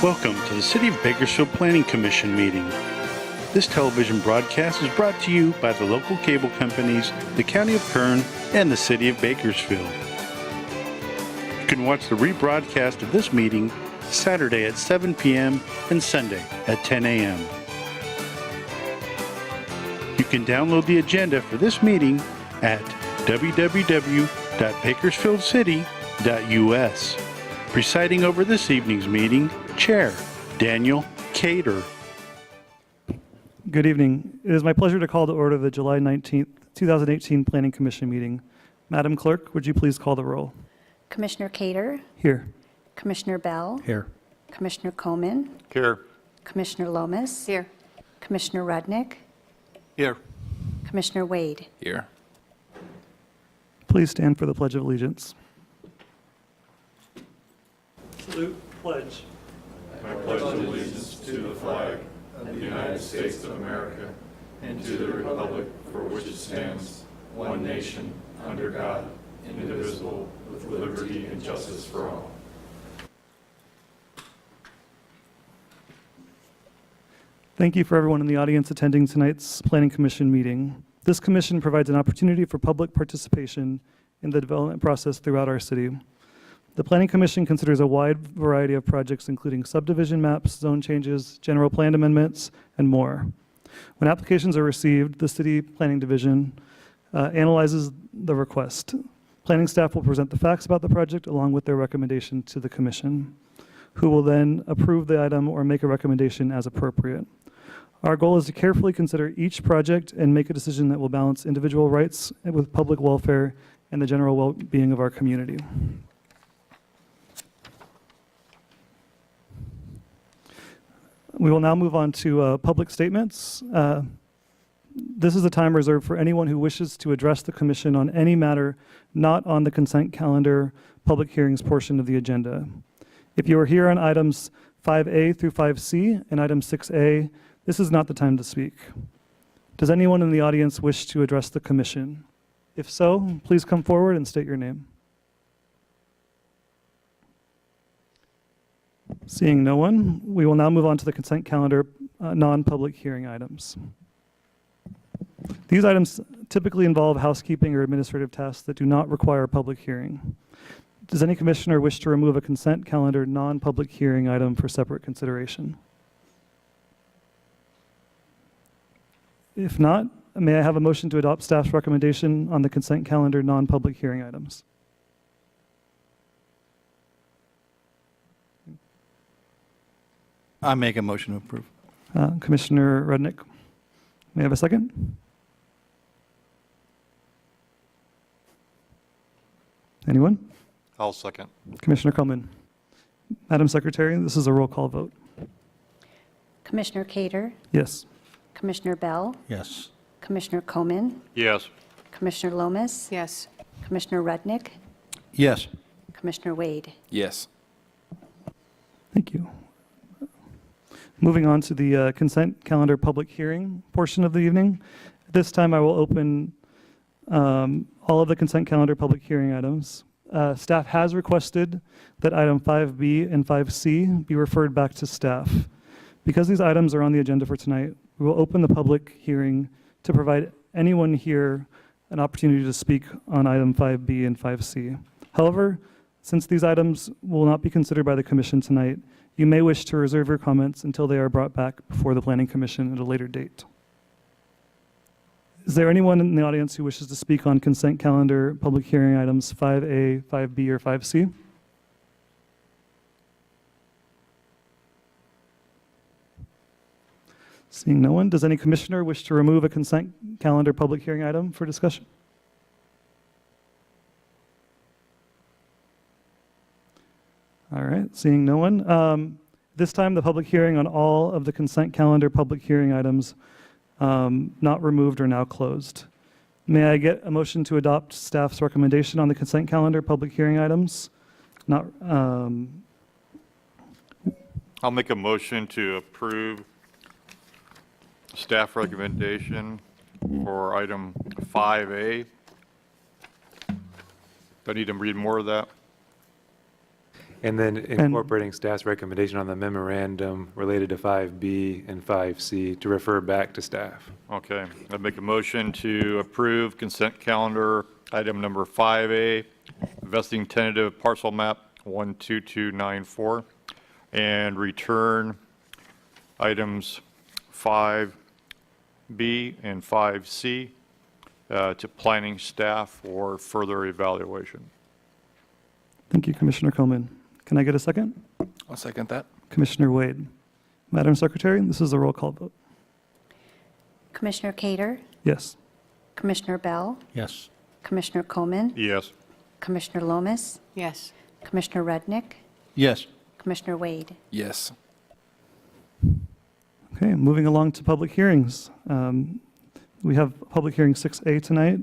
Welcome to the City of Bakersfield Planning Commission meeting. This television broadcast is brought to you by the local cable companies, the County of Kern, and the City of Bakersfield. You can watch the rebroadcast of this meeting Saturday at 7 p.m. and Sunday at 10 a.m. You can download the agenda for this meeting at www.bakersfieldcity.us. Presiding over this evening's meeting, Chair Daniel Cater. Good evening. It is my pleasure to call to order the July 19th, 2018 Planning Commission meeting. Madam Clerk, would you please call the roll? Commissioner Cater, Here. Commissioner Bell, Here. Commissioner Coleman, Here. Commissioner Lomas. Here. Commissioner Rudnick, Here. Commissioner Wade. Here. Please stand for the Pledge of Allegiance. Salute, pledge. I pledge allegiance to the flag of the United States of America and to the republic for which it stands, one nation, under God, indivisible, with liberty and justice for all. Thank you for everyone in the audience attending tonight's Planning Commission meeting. This commission provides an opportunity for public participation in the development process throughout our city. The Planning Commission considers a wide variety of projects including subdivision maps, zone changes, general plan amendments, and more. When applications are received, the City Planning Division analyzes the request. Planning staff will present the facts about the project along with their recommendation to the Commission, who will then approve the item or make a recommendation as appropriate. Our goal is to carefully consider each project and make a decision that will balance individual rights with public welfare and the general well-being of our community. We will now move on to public statements. This is a time reserved for anyone who wishes to address the Commission on any matter not on the consent calendar public hearings portion of the agenda. If you are here on items 5A through 5C and item 6A, this is not the time to speak. Does anyone in the audience wish to address the Commission? If so, please come forward and state your name. Seeing no one, we will now move on to the consent calendar non-public hearing items. These items typically involve housekeeping or administrative tasks that do not require a public hearing. Does any commissioner wish to remove a consent calendar non-public hearing item for separate consideration? If not, may I have a motion to adopt staff's recommendation on the consent calendar non-public hearing items? I make a motion to approve. Commissioner Rudnick, may I have a second? Anyone? I'll second. Commissioner Coleman. Madam Secretary, this is a roll call vote. Commissioner Cater, Yes. Commissioner Bell, Yes. Commissioner Coleman, Yes. Commissioner Lomas. Yes. Commissioner Rudnick, Yes. Commissioner Wade. Yes. Thank you. Moving on to the consent calendar public hearing portion of the evening. At this time, I will open all of the consent calendar public hearing items. Staff has requested that item 5B and 5C be referred back to staff. Because these items are on the agenda for tonight, we will open the public hearing to provide anyone here an opportunity to speak on item 5B and 5C. However, since these items will not be considered by the Commission tonight, you may wish to reserve your comments until they are brought back before the Planning Commission at a later date. Is there anyone in the audience who wishes to speak on consent calendar public hearing items 5A, 5B, or 5C? Seeing no one, does any commissioner wish to remove a consent calendar public hearing item for discussion? All right, seeing no one. This time, the public hearing on all of the consent calendar public hearing items not removed are now closed. May I get a motion to adopt staff's recommendation on the consent calendar public hearing items? Not. I'll make a motion to approve staff recommendation for item 5A. Do I need to read more of that? And then incorporating staff's recommendation on the memorandum related to 5B and 5C to refer back to staff. Okay, I'd make a motion to approve consent calendar item number 5A, vesting tentative parcel map 12294, and return items 5B and 5C to planning staff for further evaluation. Thank you, Commissioner Coleman. Can I get a second? I'll second that. Commissioner Wade. Madam Secretary, this is a roll call vote. Commissioner Cater, Yes. Commissioner Bell, Yes. Commissioner Coleman, Yes. Commissioner Lomas, Yes. Commissioner Rudnick, Yes. Commissioner Wade. Yes. Okay, moving along to public hearings. We have public hearing 6A tonight.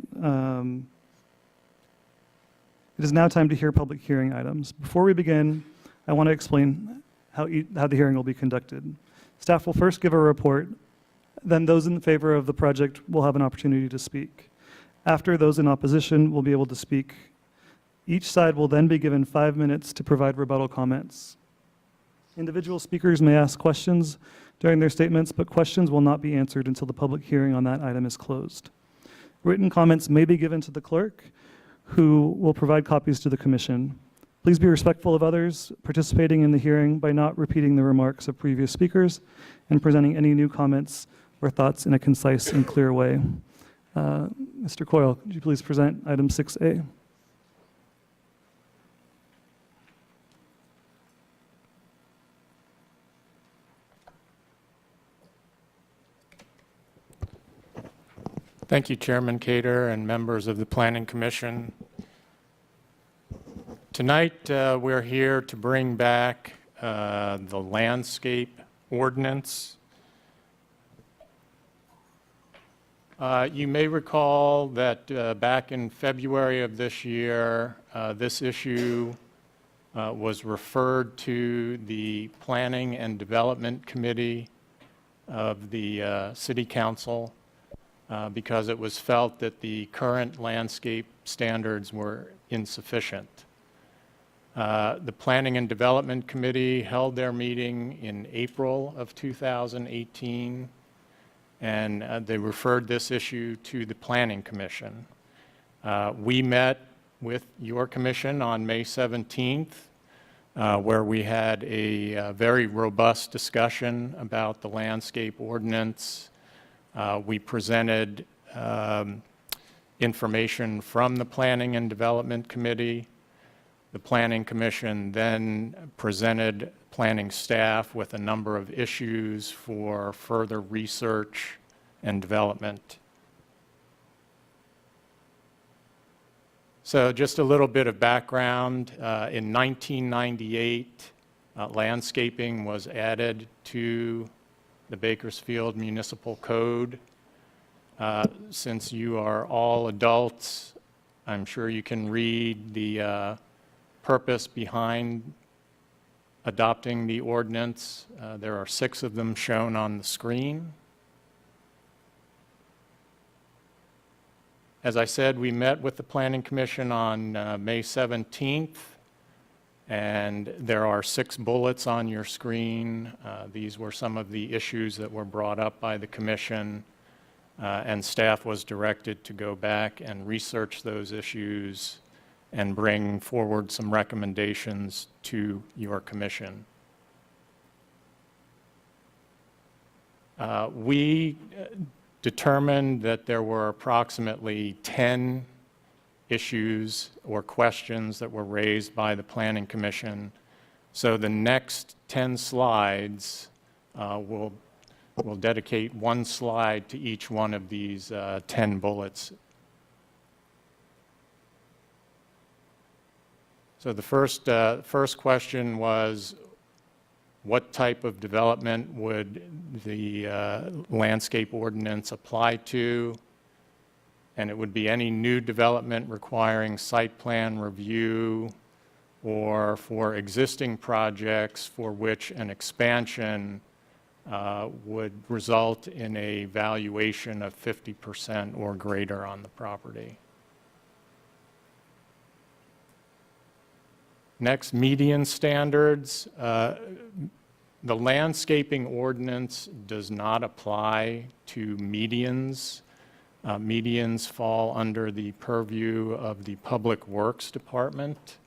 It is now time to hear public hearing items. Before we begin, I want to explain how the hearing will be conducted. Staff will first give a report, then those in favor of the project will have an opportunity to speak. After, those in opposition will be able to speak. Each side will then be given 5 minutes to provide rebuttal comments. Individual speakers may ask questions during their statements, but questions will not be answered until the public hearing on that item is closed. Written comments may be given to the clerk, who will provide copies to the commission. Please be respectful of others participating in the hearing by not repeating the remarks of previous speakers and presenting any new comments or thoughts in a concise and clear way. Mr. Coyle, could you please present item 6A? Thank you, Chairman Cater and members of the Planning Commission. Tonight, we're here to bring back the landscape ordinance. You may recall that back in February of this year, this issue was referred to the Planning and Development Committee of the City Council because it was felt that the current landscape standards were insufficient. The Planning and Development Committee held their meeting in April of 2018, and they referred this issue to the Planning Commission. We met with your commission on May 17th, where we had a very robust discussion about the landscape ordinance. We presented information from the Planning and Development Committee. The Planning Commission then presented planning staff with a number of issues for further research and development. So just a little bit of background. In 1998, landscaping was added to the Bakersfield Municipal Code. Since you are all adults, I'm sure you can read the purpose behind adopting the ordinance. There are 6 of them shown on the screen. As I said, we met with the Planning Commission on May 17th, and there are 6 bullets on your screen. These were some of the issues that were brought up by the Commission, and staff was directed to go back and research those issues and bring forward some recommendations to your Commission. We determined that there were approximately 10 issues or questions that were raised by the Planning Commission. So the next 10 slides will dedicate 1 slide to each one of these 10 bullets. So the first question was, what type of development would the landscape ordinance apply to? And it would be any new development requiring site plan review or for existing projects for which an expansion would result in a valuation of 50% or greater on the property. Next, median standards. The landscaping ordinance does not apply to medians. Medians fall under the purview of the Public Works Department.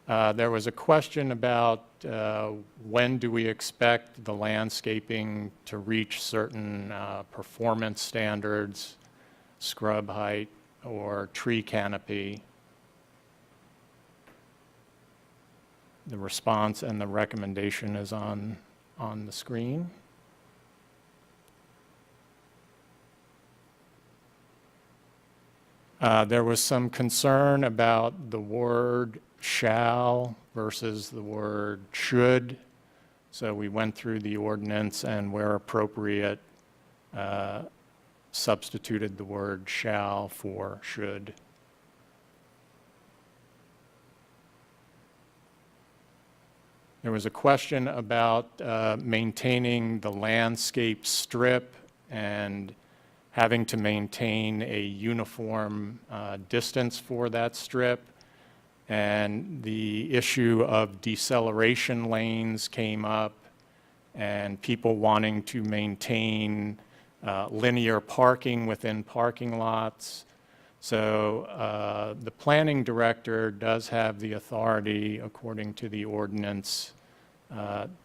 There was a question about when do we expect the landscaping to reach certain performance standards, scrub height, or tree canopy. The response and the recommendation is on the screen. There was some concern about the word shall versus the word should. So we went through the ordinance and where appropriate, substituted the word shall for should. There was a question about maintaining the landscape strip and having to maintain a uniform distance for that strip. And the issue of deceleration lanes came up and people wanting to maintain linear parking within parking lots. So the planning director does have the authority, according to the ordinance,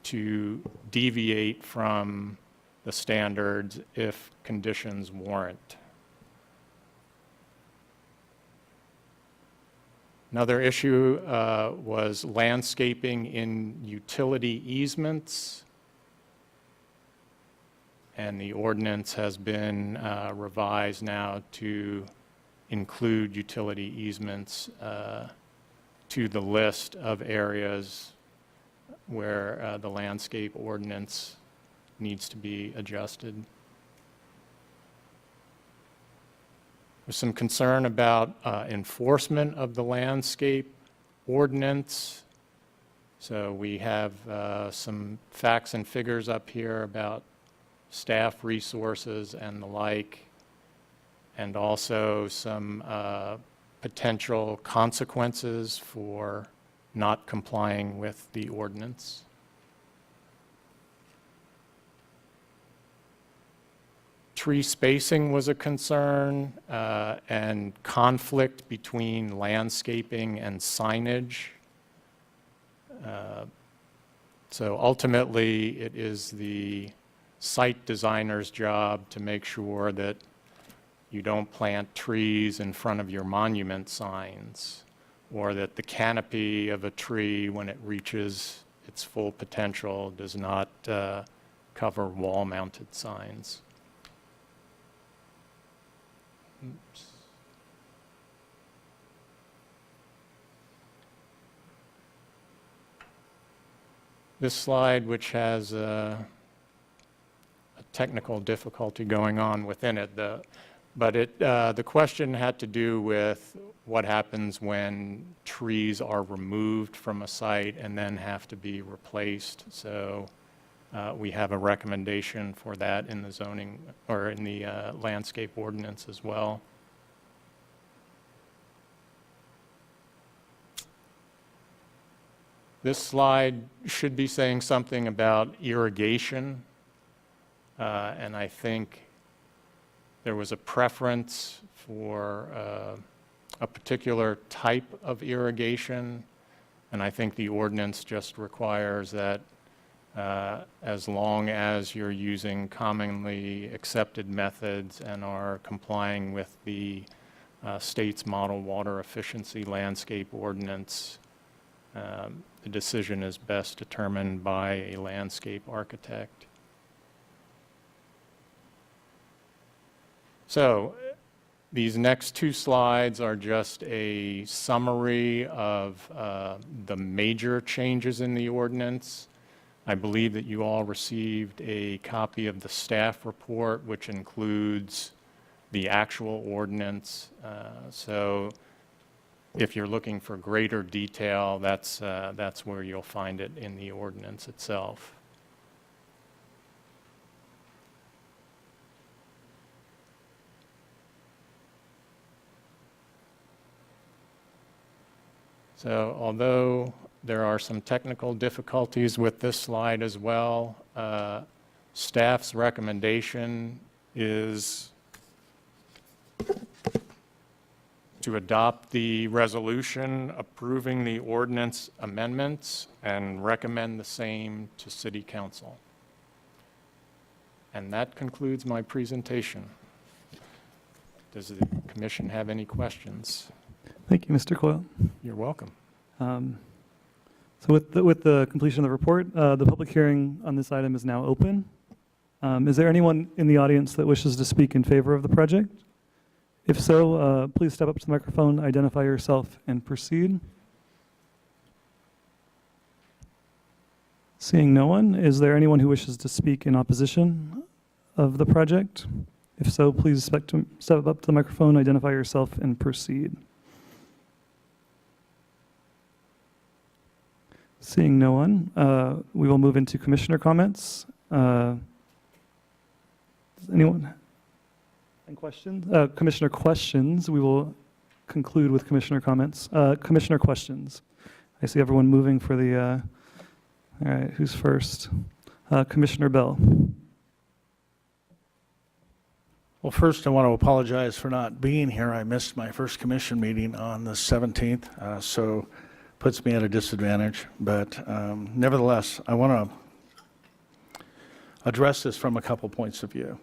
to deviate from the standards if conditions warrant. Another issue was landscaping in utility easements. And the ordinance has been revised now to include utility easements to the list of areas where the landscape ordinance needs to be adjusted. There's some concern about enforcement of the landscape ordinance. So we have some facts and figures up here about staff resources and the like, and also some potential consequences for not complying with the ordinance. Tree spacing was a concern, and conflict between landscaping and signage. So ultimately, it is the site designer's job to make sure that you don't plant trees in front of your monument signs, or that the canopy of a tree, when it reaches its full potential, does not cover wall-mounted signs. Oops. This slide, which has a technical difficulty going on within it, but the question had to do with what happens when trees are removed from a site and then have to be replaced. So we have a recommendation for that in the zoning, or in the landscape ordinance as well. This slide should be saying something about irrigation. And I think there was a preference for a particular type of irrigation, and I think the ordinance just requires that as long as you're using commonly accepted methods and are complying with the state's model water efficiency landscape ordinance, the decision is best determined by a landscape architect. So these next two slides are just a summary of the major changes in the ordinance. I believe that you all received a copy of the staff report, which includes the actual ordinance. So if you're looking for greater detail, that's where you'll find it in the ordinance itself. So although there are some technical difficulties with this slide as well, staff's recommendation is to adopt the resolution approving the ordinance amendments and recommend the same to City Council. And that concludes my presentation. Does the commission have any questions? Thank you, Mr. Coyle. You're welcome. So with the completion of the report, the public hearing on this item is now open. Is there anyone in the audience that wishes to speak in favor of the project? If so, please step up to the microphone, identify yourself, and proceed. Seeing no one, is there anyone who wishes to speak in opposition of the project? If so, please step up to the microphone, identify yourself, and proceed. Seeing no one, we will move into commissioner comments. Does anyone? And questions? Commissioner questions. We will conclude with commissioner comments. Commissioner questions. I see everyone moving for the, all right, who's first? Commissioner Bell. Well, first, I want to apologize for not being here. I missed my first commission meeting on the 17th, so puts me at a disadvantage. But nevertheless, I want to address this from a couple points of view.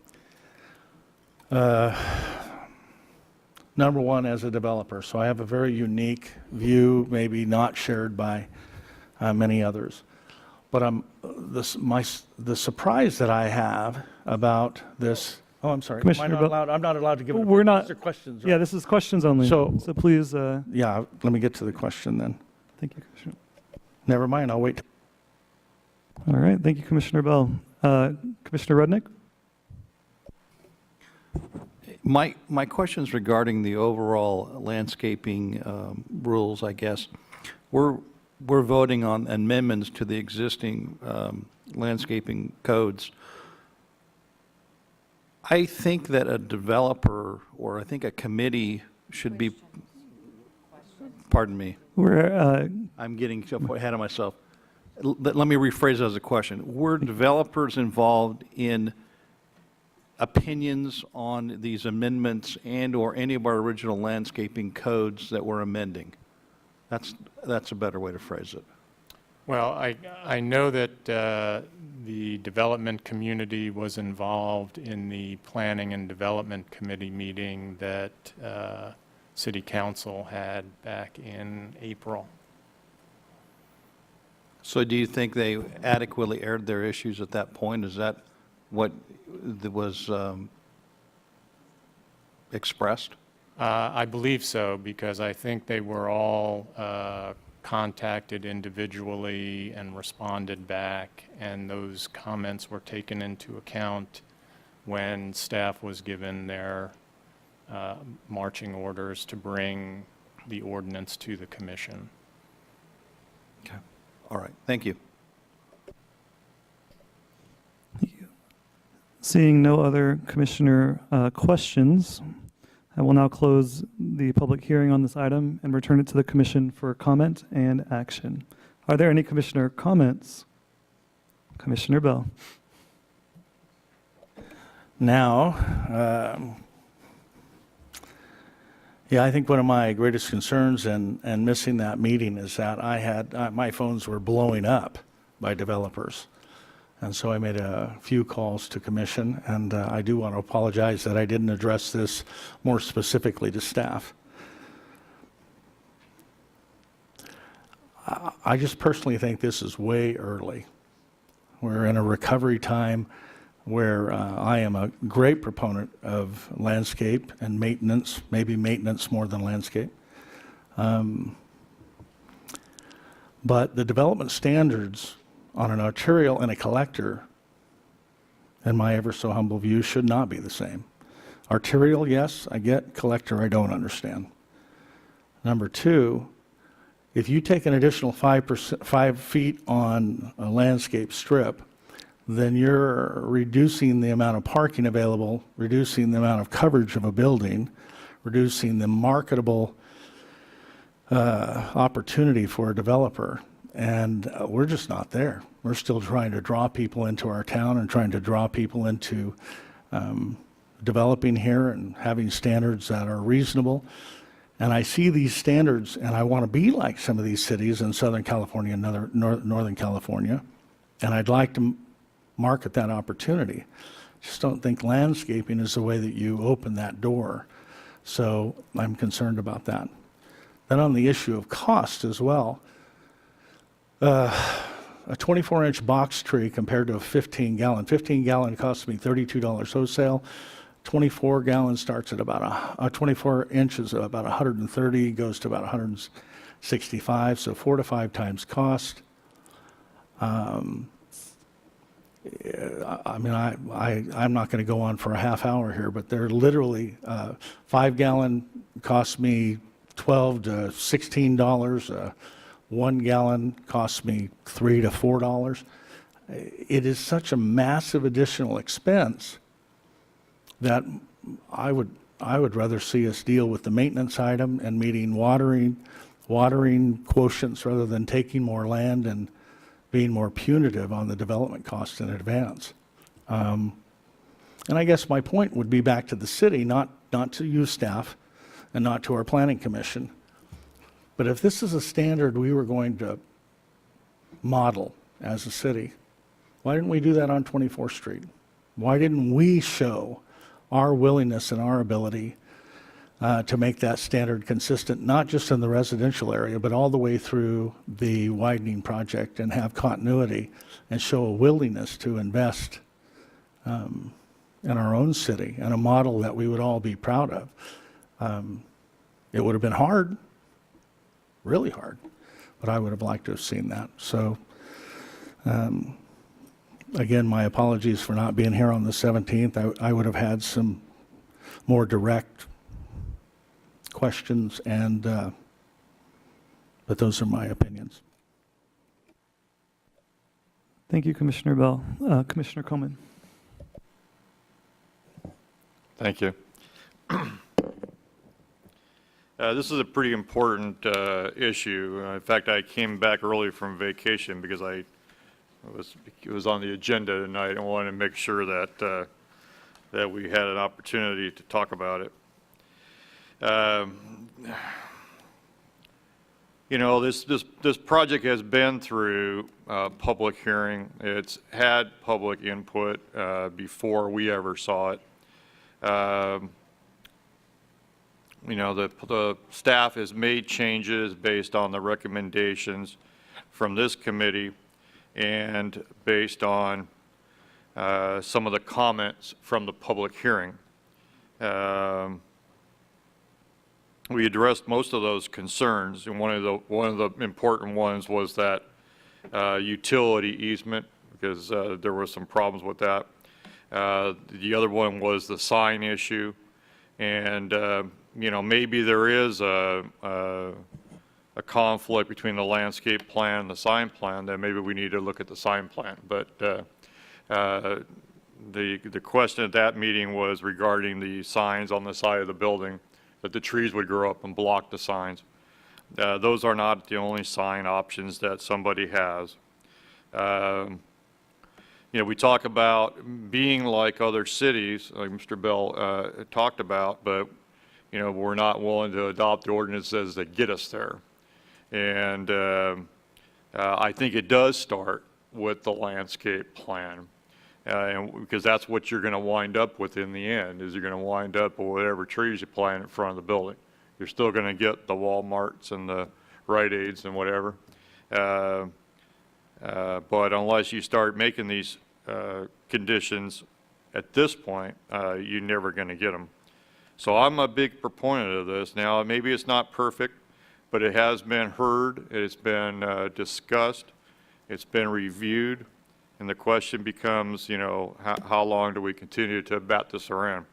Number one, as a developer, so I have a very unique view, maybe not shared by many others. But the surprise that I have about this. Oh, I'm sorry. Commissioner Am I not allowed? I'm not allowed to give. We're not. These are questions. Yeah, this is questions only. So please. Yeah, let me get to the question then. Thank you, Commissioner. Never mind. I'll wait. All right. Thank you, Commissioner Bell. Commissioner Rudnick. My question's regarding the overall landscaping rules, I guess. We're voting on amendments to the existing landscaping codes. I think that a developer, or I think a committee should be, pardon me, I'm getting ahead of myself. Let me rephrase it as a question. Were developers involved in opinions on these amendments and or any of our original landscaping codes that we're amending? That's a better way to phrase it. Well, I know that the development community was involved in the Planning and Development Committee meeting that City Council had back in April. So do you think they adequately aired their issues at that point? Is that what was expressed? I believe so, because I think they were all contacted individually and responded back, and those comments were taken into account when staff was given their marching orders to bring the ordinance to the commission. Okay. All right. Thank you. Seeing no other commissioner questions, I will now close the public hearing on this item and return it to the commission for comment and action. Are there any commissioner comments? Commissioner Bell. Now, yeah, I think one of my greatest concerns and missing that meeting is that I had, my phones were blowing up by developers. And so I made a few calls to commission, and I do want to apologize that I didn't address this more specifically to staff. I just personally think this is way early. We're in a recovery time where I am a great proponent of landscape and maintenance, maybe maintenance more than landscape. But the development standards on an arterial and a collector, in my ever so humble view, should not be the same. Arterial, yes, I get. Collector, I don't understand. Number two, if you take an additional 5 feet on a landscape strip, then you're reducing the amount of parking available, reducing the amount of coverage of a building, reducing the marketable opportunity for a developer, and we're just not there. We're still trying to draw people into our town and trying to draw people into developing here and having standards that are reasonable. And I see these standards, and I want to be like some of these cities in Southern California and Northern California, and I'd like to market that opportunity. Just don't think landscaping is the way that you open that door. So I'm concerned about that. Then on the issue of cost as well, a 24-inch box tree compared to a 15-gallon. 15-gallon costs me $32 wholesale. 24-gallon starts at about 24 inches at about 130, goes to about 165, so 4 to 5 times cost. I mean, I'm not going to go on for a half hour here, but they're literally 5-gallon costs me $12 to $16. 1 gallon costs me $3 to $4. It is such a massive additional expense that I would rather see us deal with the maintenance item and meeting watering quotients rather than taking more land and being more punitive on the development costs in advance. And I guess my point would be back to the city, not to you staff and not to our planning commission. But if this is a standard we were going to model as a city, why didn't we do that on 24th Street? Why didn't we show our willingness and our ability to make that standard consistent, not just in the residential area, but all the way through the widening project, and have continuity and show a willingness to invest in our own city and a model that we would all be proud of? It would have been hard, really hard, but I would have liked to have seen that. So again, my apologies for not being here on the 17th. I would have had some more direct questions, and but those are my opinions. Thank you, Commissioner Bell. Commissioner Coleman. Thank you. This is a pretty important issue. In fact, I came back early from vacation because it was on the agenda tonight, and wanted to make sure that that we had an opportunity to talk about it. You know, this project has been through public hearing. It's had public input before we ever saw it. You know, the staff has made changes based on the recommendations from this committee and based on some of the comments from the public hearing. We addressed most of those concerns, and one of the important ones was that utility easement, because there were some problems with that. The other one was the sign issue, and you know, maybe there is a conflict between the landscape plan and the sign plan. Then maybe we need to look at the sign plan. But the question at that meeting was regarding the signs on the side of the building, that the trees would grow up and block the signs. Those are not the only sign options that somebody has. You know, we talk about being like other cities, like Mr. Bell talked about, but you know, we're not willing to adopt the ordinances that get us there. And I think it does start with the landscape plan. And because that's what you're going to wind up with in the end, is you're going to wind up with whatever trees you plant in front of the building. You're still going to get the Walmarts and the Rite Aids and whatever. But unless you start making these conditions at this point, you're never going to get them. So I'm a big proponent of this. Now, maybe it's not perfect, but it has been heard, it's been discussed, it's been reviewed, and the question becomes, you know, how long do we continue to bat this around?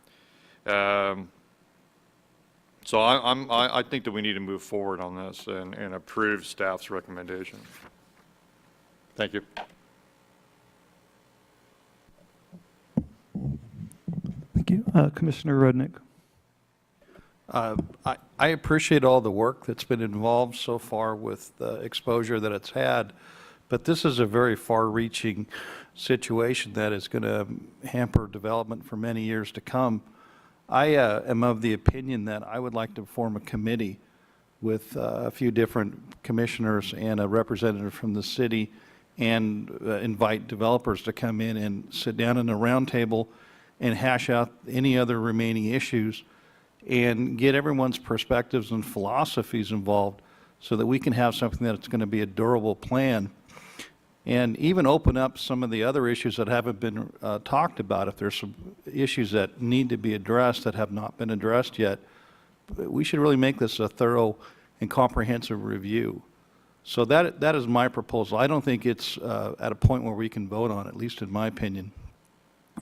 So I think that we need to move forward on this and approve staff's recommendation. Thank you. Thank you. Commissioner Rudnick. I appreciate all the work that's been involved so far with the exposure that it's had, but this is a very far-reaching situation that is going to hamper development for many years to come. I am of the opinion that I would like to form a committee with a few different commissioners and a representative from the city, and invite developers to come in and sit down in a round table and hash out any other remaining issues and get everyone's perspectives and philosophies involved so that we can have something that's going to be a durable plan, and even open up some of the other issues that haven't been talked about. If there's some issues that need to be addressed that have not been addressed yet, we should really make this a thorough and comprehensive review. So that is my proposal. I don't think it's at a point where we can vote on it, at least in my opinion.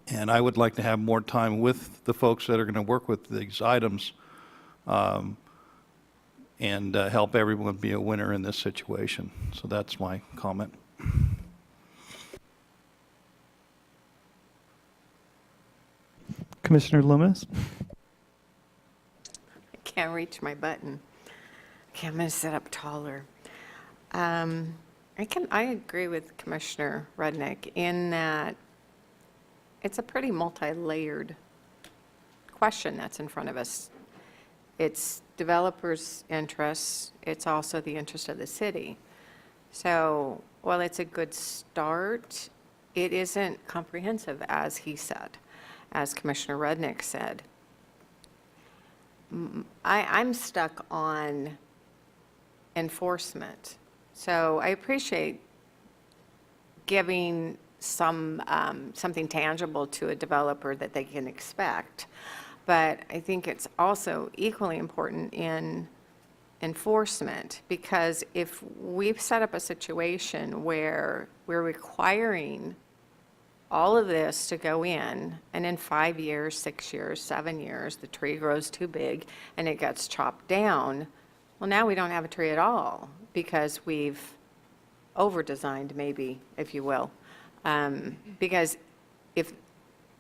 And I would like to have more time with the folks that are going to work with these items, and help everyone be a winner in this situation. So that's my comment. Commissioner Loomis? I can't reach my button. Okay, I'm going to sit up taller. I agree with Commissioner Rudnick in that it's a pretty multi-layered question that's in front of us. It's developers' interests. It's also the interest of the city. So while it's a good start, it isn't comprehensive, as he said, as Commissioner Rudnick said. I'm stuck on enforcement. So I appreciate giving something tangible to a developer that they can expect. But I think it's also equally important in enforcement, because if we've set up a situation where we're requiring all of this to go in, and in 5 years, 6 years, 7 years, the tree grows too big and it gets chopped down, well, now we don't have a tree at all because we've over-designed, maybe, if you will. Because if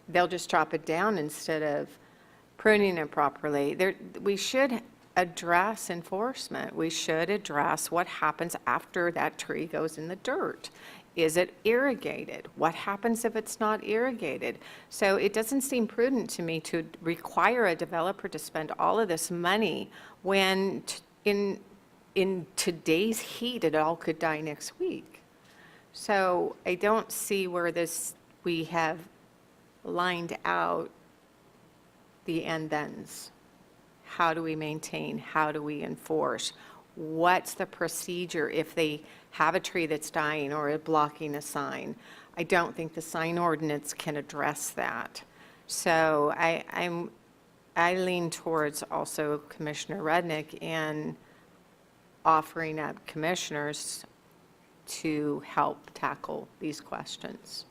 they'll just chop it down instead of pruning it properly, we should address enforcement. We should address what happens after that tree goes in the dirt. Is it irrigated? What happens if it's not irrigated? So it doesn't seem prudent to me to require a developer to spend all of this money when in today's heat, it all could die next week. So I don't see where we have lined out the and-thens. How do we maintain? How do we enforce? What's the procedure if they have a tree that's dying or blocking a sign? I don't think the sign ordinance can address that. So I lean towards also Commissioner Rudnick in offering up commissioners to help tackle these questions.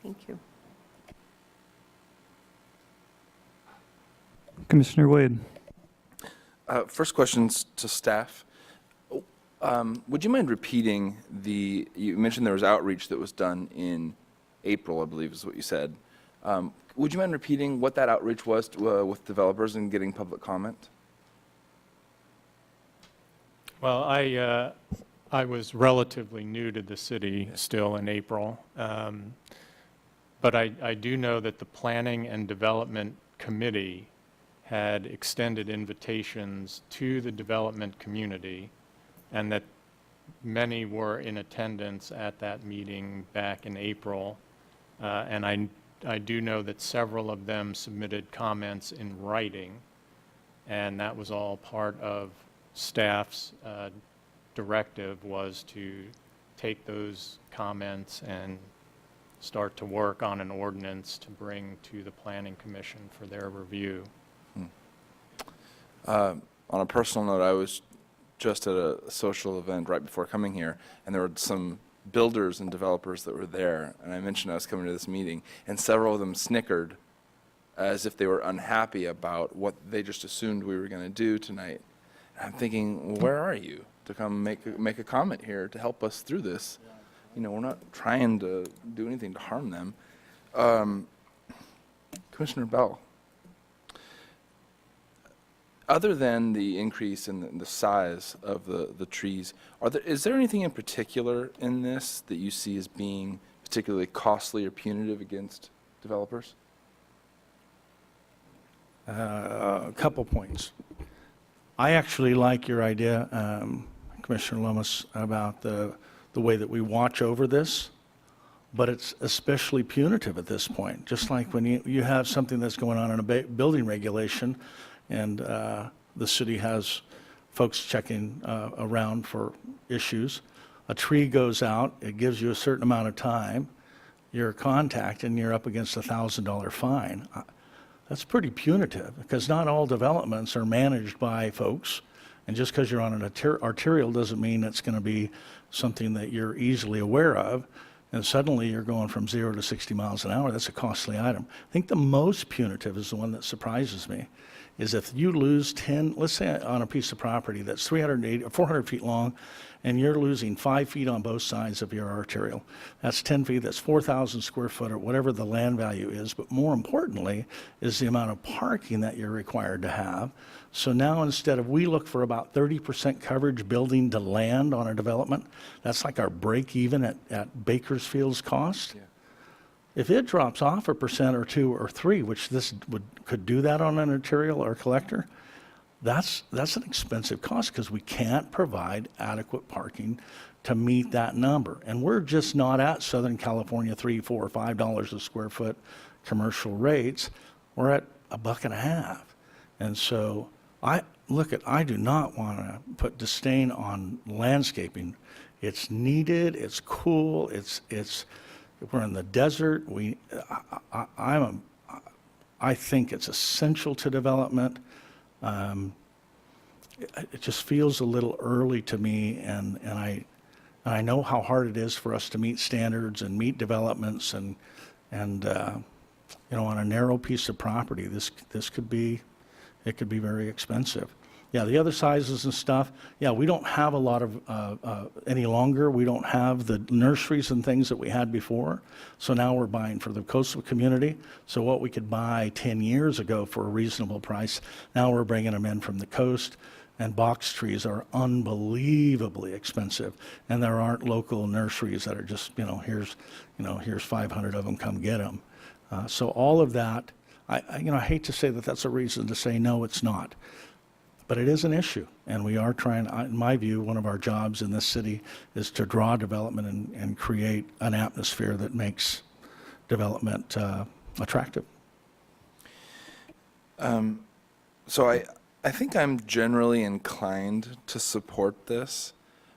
Thank you. Commissioner Wade? First question's to staff. Would you mind repeating you mentioned there was outreach that was done in April, I believe is what you said. Would you mind repeating what that outreach was with developers and getting public comment? Well, I was relatively new to the city still in April, but I do know that the Planning and Development Committee had extended invitations to the development community, and that many were in attendance at that meeting back in April. And I do know that several of them submitted comments in writing, and that was all part of staff's directive, was to take those comments and start to work on an ordinance to bring to the Planning Commission for their review. On a personal note, I was just at a social event right before coming here, and there were some builders and developers that were there, and I mentioned I was coming to this meeting, and several of them snickered as if they were unhappy about what they just assumed we were going to do tonight. And I'm thinking, well, where are you to come make a comment here to help us through this? You know, we're not trying to do anything to harm them. Commissioner Bell, Other than the increase in the size of the trees, is there anything in particular in this that you see as being particularly costly or punitive against developers? A couple points. I actually like your idea, Commissioner Lomas, about the way that we watch over this, but it's especially punitive at this point. Just like when you have something that's going on in a building regulation, and the city has folks checking around for issues. A tree goes out, it gives you a certain amount of time, you're contacted, and you're up against a $1,000 fine. That's pretty punitive, because not all developments are managed by folks, and just because you're on an arterial doesn't mean it's going to be something that you're easily aware of, and suddenly you're going from 0 to 60 miles an hour. That's a costly item. I think the most punitive is the one that surprises me, is if you lose 10, let's say on a piece of property that's 380 or 400 feet long, and you're losing 5 feet on both sides of your arterial. That's 10 feet, that's 4,000 square foot, or whatever the land value is, but more importantly is the amount of parking that you're required to have. So now instead of, we look for about 30% coverage building to land on a development, that's like our break even at Bakersfield's cost. Yeah. If it drops off 1% or 2 or 3, which this could do that on an arterial or collector, that's an expensive cost, because we can't provide adequate parking to meet that number. And we're just not at Southern California $3, $4, $5 a square foot commercial rates. We're at $1.50. And so I do not want to put disdain on landscaping. It's needed, it's cool, we're in the desert. I think it's essential to development. It just feels a little early to me, and I know how hard it is for us to meet standards and meet developments, and on a narrow piece of property, this could be very expensive. Yeah, the other sizes and stuff, yeah, we don't have a lot of, any longer. We don't have the nurseries and things that we had before. So now we're buying for the coastal community. So what we could buy 10 years ago for a reasonable price, now we're bringing them in from the coast. And box trees are unbelievably expensive. And there aren't local nurseries that are just, here's 500 of them, come get them. So all of that, I hate to say that that's a reason to say no, it's not. But it is an issue, and we are trying, in my view, one of our jobs in this city is to draw development and create an atmosphere that makes development attractive. So I think I'm generally inclined to support this,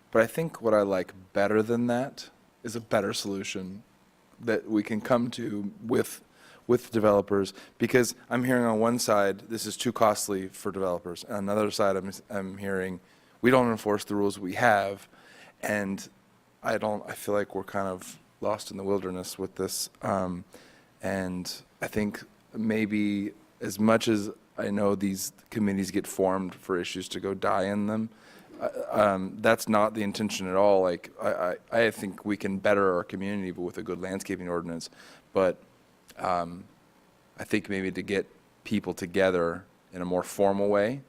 but I think what I like better than that is a better solution that we can come to with developers, because I'm hearing on one side this is too costly for developers, and on the other side I'm hearing we don't enforce the rules we have, and I feel like we're kind of lost in the wilderness with this, and I think maybe as much as I know these committees get formed for issues to go die in them, that's not the intention at all. Like I think we can better our community with a good landscaping ordinance, but I think maybe to get people together in a more formal way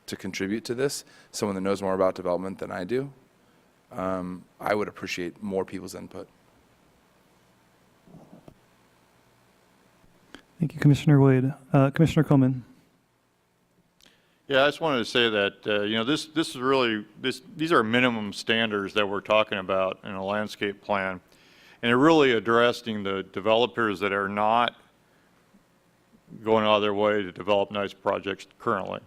to contribute to this, someone that knows more about development than I do, I would appreciate more people's input. Thank you, Commissioner Wade. Commissioner Coleman. Yeah, I just wanted to say that, this is really, these are minimum standards that we're talking about in a landscape plan. And they're really addressing the developers that are not going out of their way to develop nice projects currently.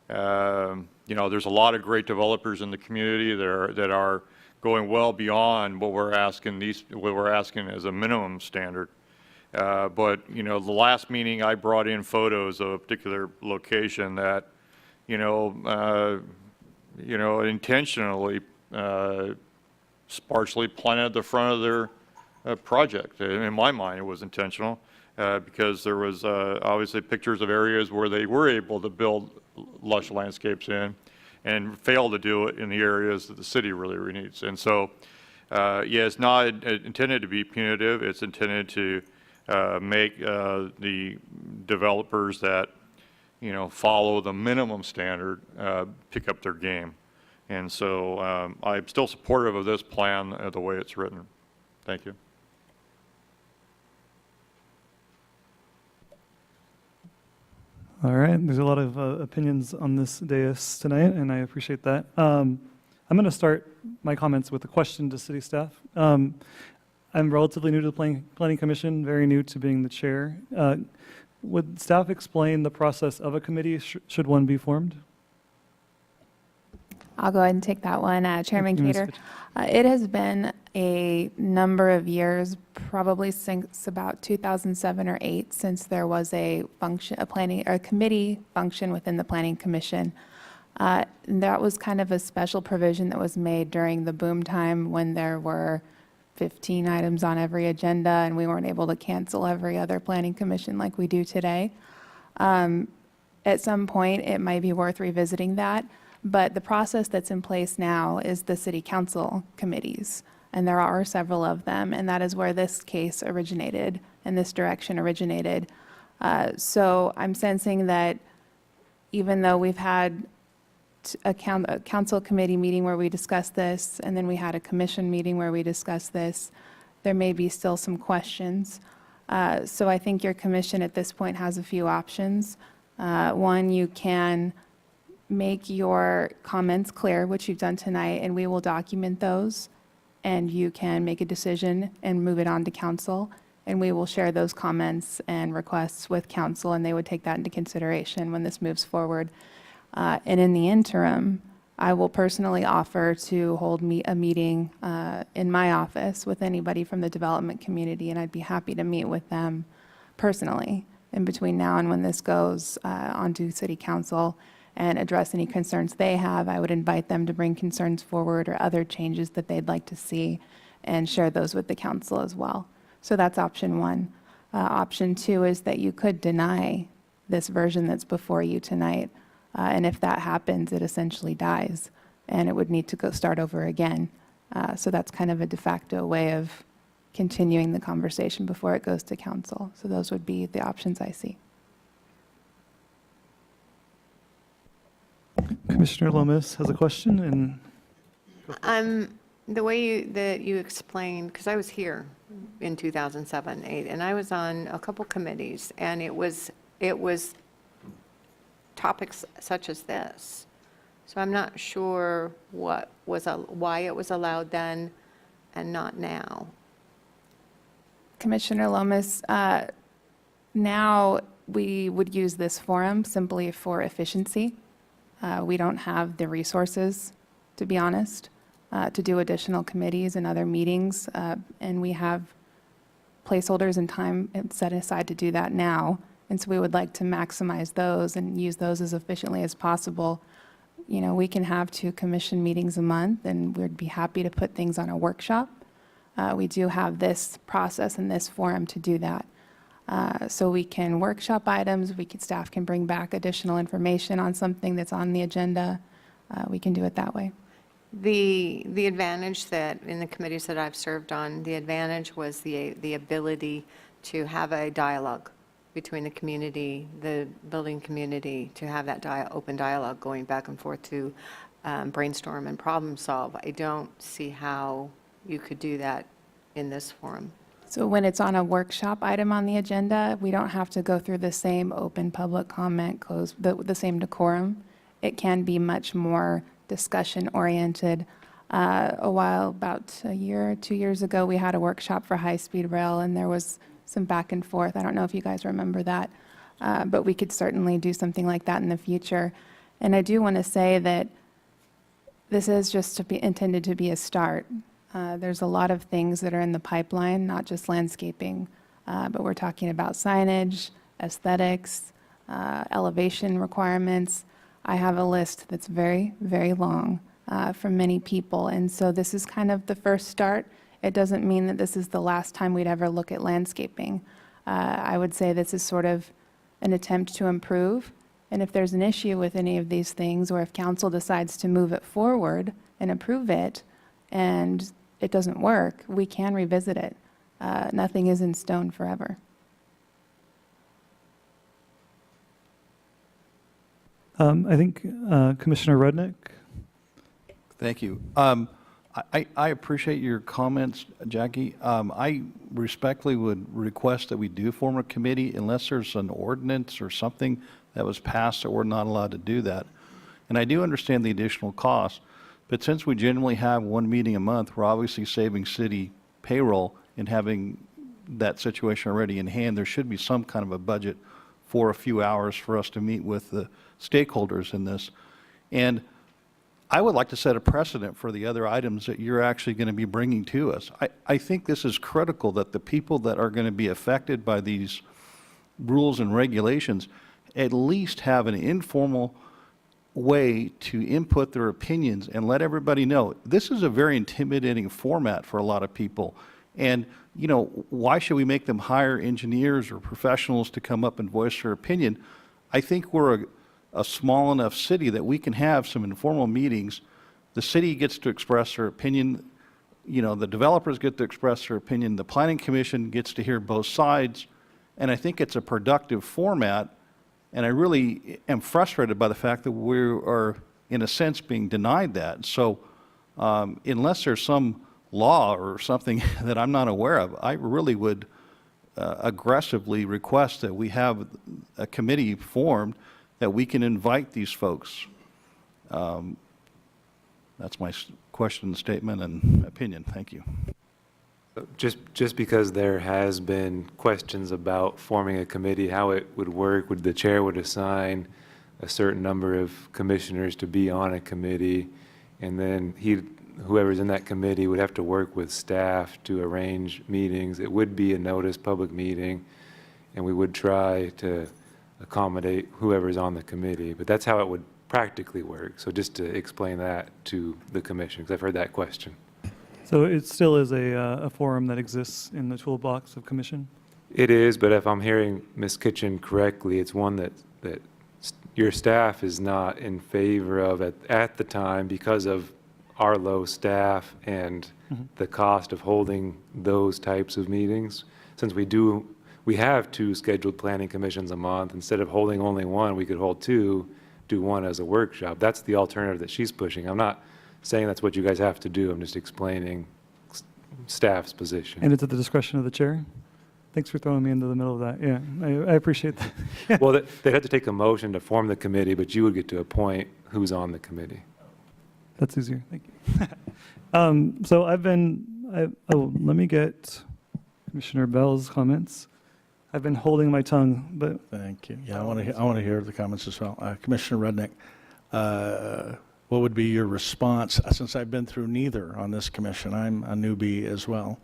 There's a lot of great developers in the community that are going well beyond what we're asking as a minimum standard. But the last meeting I brought in photos of a particular location that, intentionally sparsely planted the front of their project. In my mind, it was intentional because there was obviously pictures of areas where they were able to build lush landscapes in and failed to do it in the areas that the city really needs. And so, it's not intended to be punitive. It's intended to make the developers that follow the minimum standard, pick up their game. And so I'm still supportive of this plan the way it's written. Thank you. All right, there's a lot of opinions on this dais tonight, and I appreciate that. I'm going to start my comments with a question to city staff. I'm relatively new to the Planning Commission, very new to being the chair. Would staff explain the process of a committee should one be formed? I'll go ahead and take that one. Chairman Thank you, Ms. Cater, it has been a number of years, probably since about 2007 or 8, since there was a committee function within the Planning Commission. That was kind of a special provision that was made during the boom time when there were 15 items on every agenda and we weren't able to cancel every other Planning Commission like we do today. At some point, it might be worth revisiting that. But the process that's in place now is the city council committees, and there are several of them, and that is where this case originated and this direction originated. So I'm sensing that even though we've had a council committee meeting where we discussed this, and then we had a commission meeting where we discussed this, there may be still some questions. So I think your commission at this point has a few options. One, you can make your comments clear, which you've done tonight, and we will document those, and you can make a decision and move it on to council, and we will share those comments and requests with council, and they would take that into consideration when this moves forward. And in the interim, I will personally offer to hold a meeting in my office with anybody from the development community, and I'd be happy to meet with them personally in between now and when this goes onto city council and address any concerns they have. I would invite them to bring concerns forward or other changes that they'd like to see and share those with the council as well. So that's option one. Option two is that you could deny this version that's before you tonight. And if that happens, it essentially dies and it would need to go start over again. So that's kind of a de facto way of continuing the conversation before it goes to council. So those would be the options I see. Commissioner Lomas has a question, and The way that you explained, because I was here in 2007, 8, and I was on a couple committees, and it was topics such as this. So I'm not sure why it was allowed then and not now. Commissioner Lomas, now we would use this forum simply for efficiency. We don't have the resources, to be honest, to do additional committees and other meetings, and we have placeholders and time set aside to do that now, and so we would like to maximize those and use those as efficiently as possible. You know, we can have 2 commission meetings a month, and we'd be happy to put things on a workshop. We do have this process and this forum to do that. So we can workshop items, staff can bring back additional information on something that's on the agenda. We can do it that way. The advantage that in the committees that I've served on, the advantage was the ability to have a dialogue between the community, the building community, to have that open dialogue going back and forth to brainstorm and problem solve. I don't see how you could do that in this forum. So when it's on a workshop item on the agenda, we don't have to go through the same open public comment, the same decorum. It can be much more discussion-oriented. About a year or 2 years ago, we had a workshop for high-speed rail, and there was some back and forth. I don't know if you guys remember that, but we could certainly do something like that in the future. And I do want to say that this is just intended to be a start. There's a lot of things that are in the pipeline, not just landscaping, but we're talking about signage, aesthetics, elevation requirements. I have a list that's very, very long from many people, and so this is kind of the first start. It doesn't mean that this is the last time we'd ever look at landscaping. I would say this is sort of an attempt to improve, and if there's an issue with any of these things, or if council decides to move it forward and approve it, and it doesn't work, we can revisit it. Nothing is in stone forever. I think Commissioner Rudnick. Thank you. I appreciate your comments, Jackie. I respectfully would request that we do form a committee unless there's an ordinance or something that was passed that we're not allowed to do that. And I do understand the additional cost, but since we generally have one meeting a month, we're obviously saving city payroll and having that situation already in hand. There should be some kind of a budget for a few hours for us to meet with the stakeholders in this. And I would like to set a precedent for the other items that you're actually going to be bringing to us. I think this is critical that the people that are going to be affected by these rules and regulations at least have an informal way to input their opinions and let everybody know. This is a very intimidating format for a lot of people. And, you know, why should we make them hire engineers or professionals to come up and voice their opinion? I think we're a small enough city that we can have some informal meetings. The city gets to express their opinion. You know, the developers get to express their opinion. The planning commission gets to hear both sides. And I think it's a productive format. And I really am frustrated by the fact that we are, in a sense, being denied that. So unless there's some law or something that I'm not aware of, I really would aggressively request that we have a committee formed that we can invite these folks. That's my question, statement, and opinion. Thank you. Just because there has been questions about forming a committee, how it would work, the chair would assign a certain number of commissioners to be on a committee, and then whoever's in that committee would have to work with staff to arrange meetings. It would be a noticed public meeting, and we would try to accommodate whoever's on the committee, but that's how it would practically work. So just to explain that to the commission, because I've heard that question. So it still is a forum that exists in the toolbox of commission? It is, but if I'm hearing Ms. Kitchen correctly, it's one that your staff is not in favor of at the time because of our low staff and the cost of holding those types of meetings. Since we have 2 scheduled planning commissions a month. Instead of holding only one, we could hold 2, do one as a workshop. That's the alternative that she's pushing. I'm not saying that's what you guys have to do. I'm just explaining staff's position. And it's at the discretion of the chair? Thanks for throwing me into the middle of that. Yeah, I appreciate that. Well, they'd have to take a motion to form the committee, but you would get to appoint who's on the committee. That's easier. Thank you. So let me get Commissioner Bell's comments. I've been holding my tongue, but. Thank you. Yeah, I want to hear the comments as well. Commissioner Rudnick, what would be your response, since I've been through neither on this commission? I'm a newbie as well.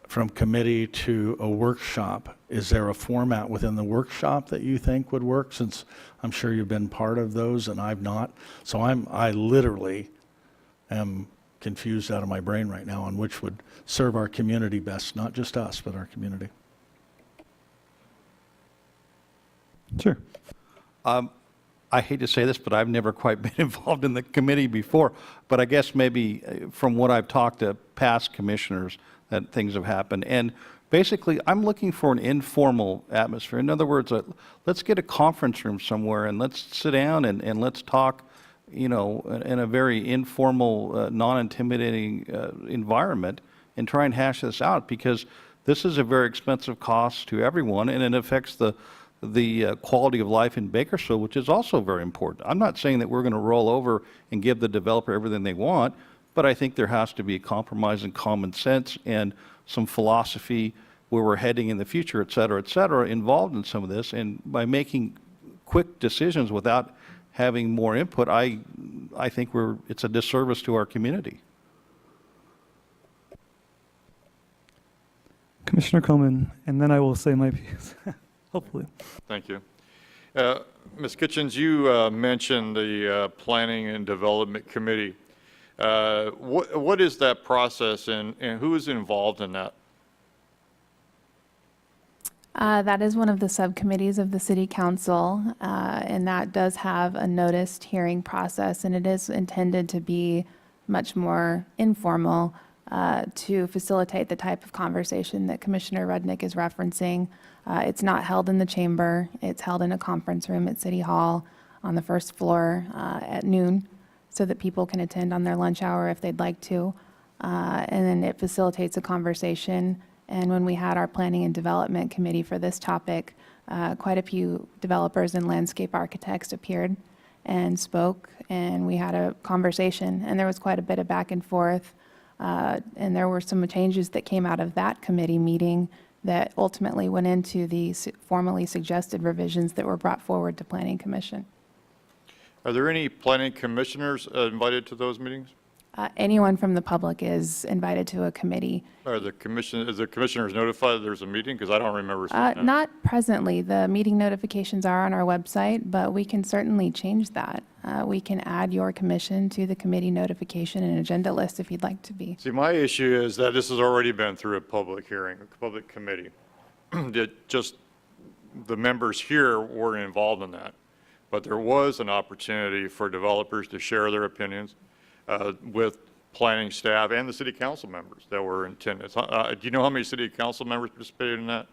From committee to a workshop, is there a format within the workshop that you think would work? Since I'm sure you've been part of those and I've not. So I literally am confused out of my brain right now on which would serve our community best, not just us, but our community. Sure. I hate to say this, but I've never quite been involved in the committee before. But I guess maybe from what I've talked to past commissioners, that things have happened. And basically, I'm looking for an informal atmosphere. In other words, let's get a conference room somewhere and let's sit down and let's talk, you know, in a very informal, non-intimidating environment and try and hash this out, because this is a very expensive cost to everyone, and it affects the quality of life in Bakersfield, which is also very important. I'm not saying that we're going to roll over and give the developer everything they want, but I think there has to be a compromise and common sense and some philosophy where we're heading in the future, et cetera, involved in some of this. And by making quick decisions without having more input, I think it's a disservice to our community. Commissioner Coleman, and then I will say my piece, hopefully. Thank you. Ms. Kitchens, you mentioned the Planning and Development Committee. What is that process, and who is involved in that? That is one of the subcommittees of the City Council, and that does have a noticed hearing process, and it is intended to be much more informal to facilitate the type of conversation that Commissioner Rudnick is referencing. It's not held in the chamber. It's held in a conference room at City Hall on the first floor at noon so that people can attend on their lunch hour if they'd like to. And then it facilitates a conversation. And when we had our Planning and Development Committee for this topic, quite a few developers and landscape architects appeared and spoke, and we had a conversation, and there was quite a bit of back and forth. And there were some changes that came out of that committee meeting that ultimately went into the formally suggested revisions that were brought forward to Planning Commission. Are there any planning commissioners invited to those meetings? Anyone from the public is invited to a committee. Is the commissioners notified that there's a meeting? Because I don't remember seeing that. Not presently. The meeting notifications are on our website, but we can certainly change that. We can add your commission to the committee notification and agenda list if you'd like to be. See, my issue is that this has already been through a public hearing, a public committee. Just the members here weren't involved in that. But there was an opportunity for developers to share their opinions with planning staff and the city council members that were in attendance. Do you know how many city council members participated in that?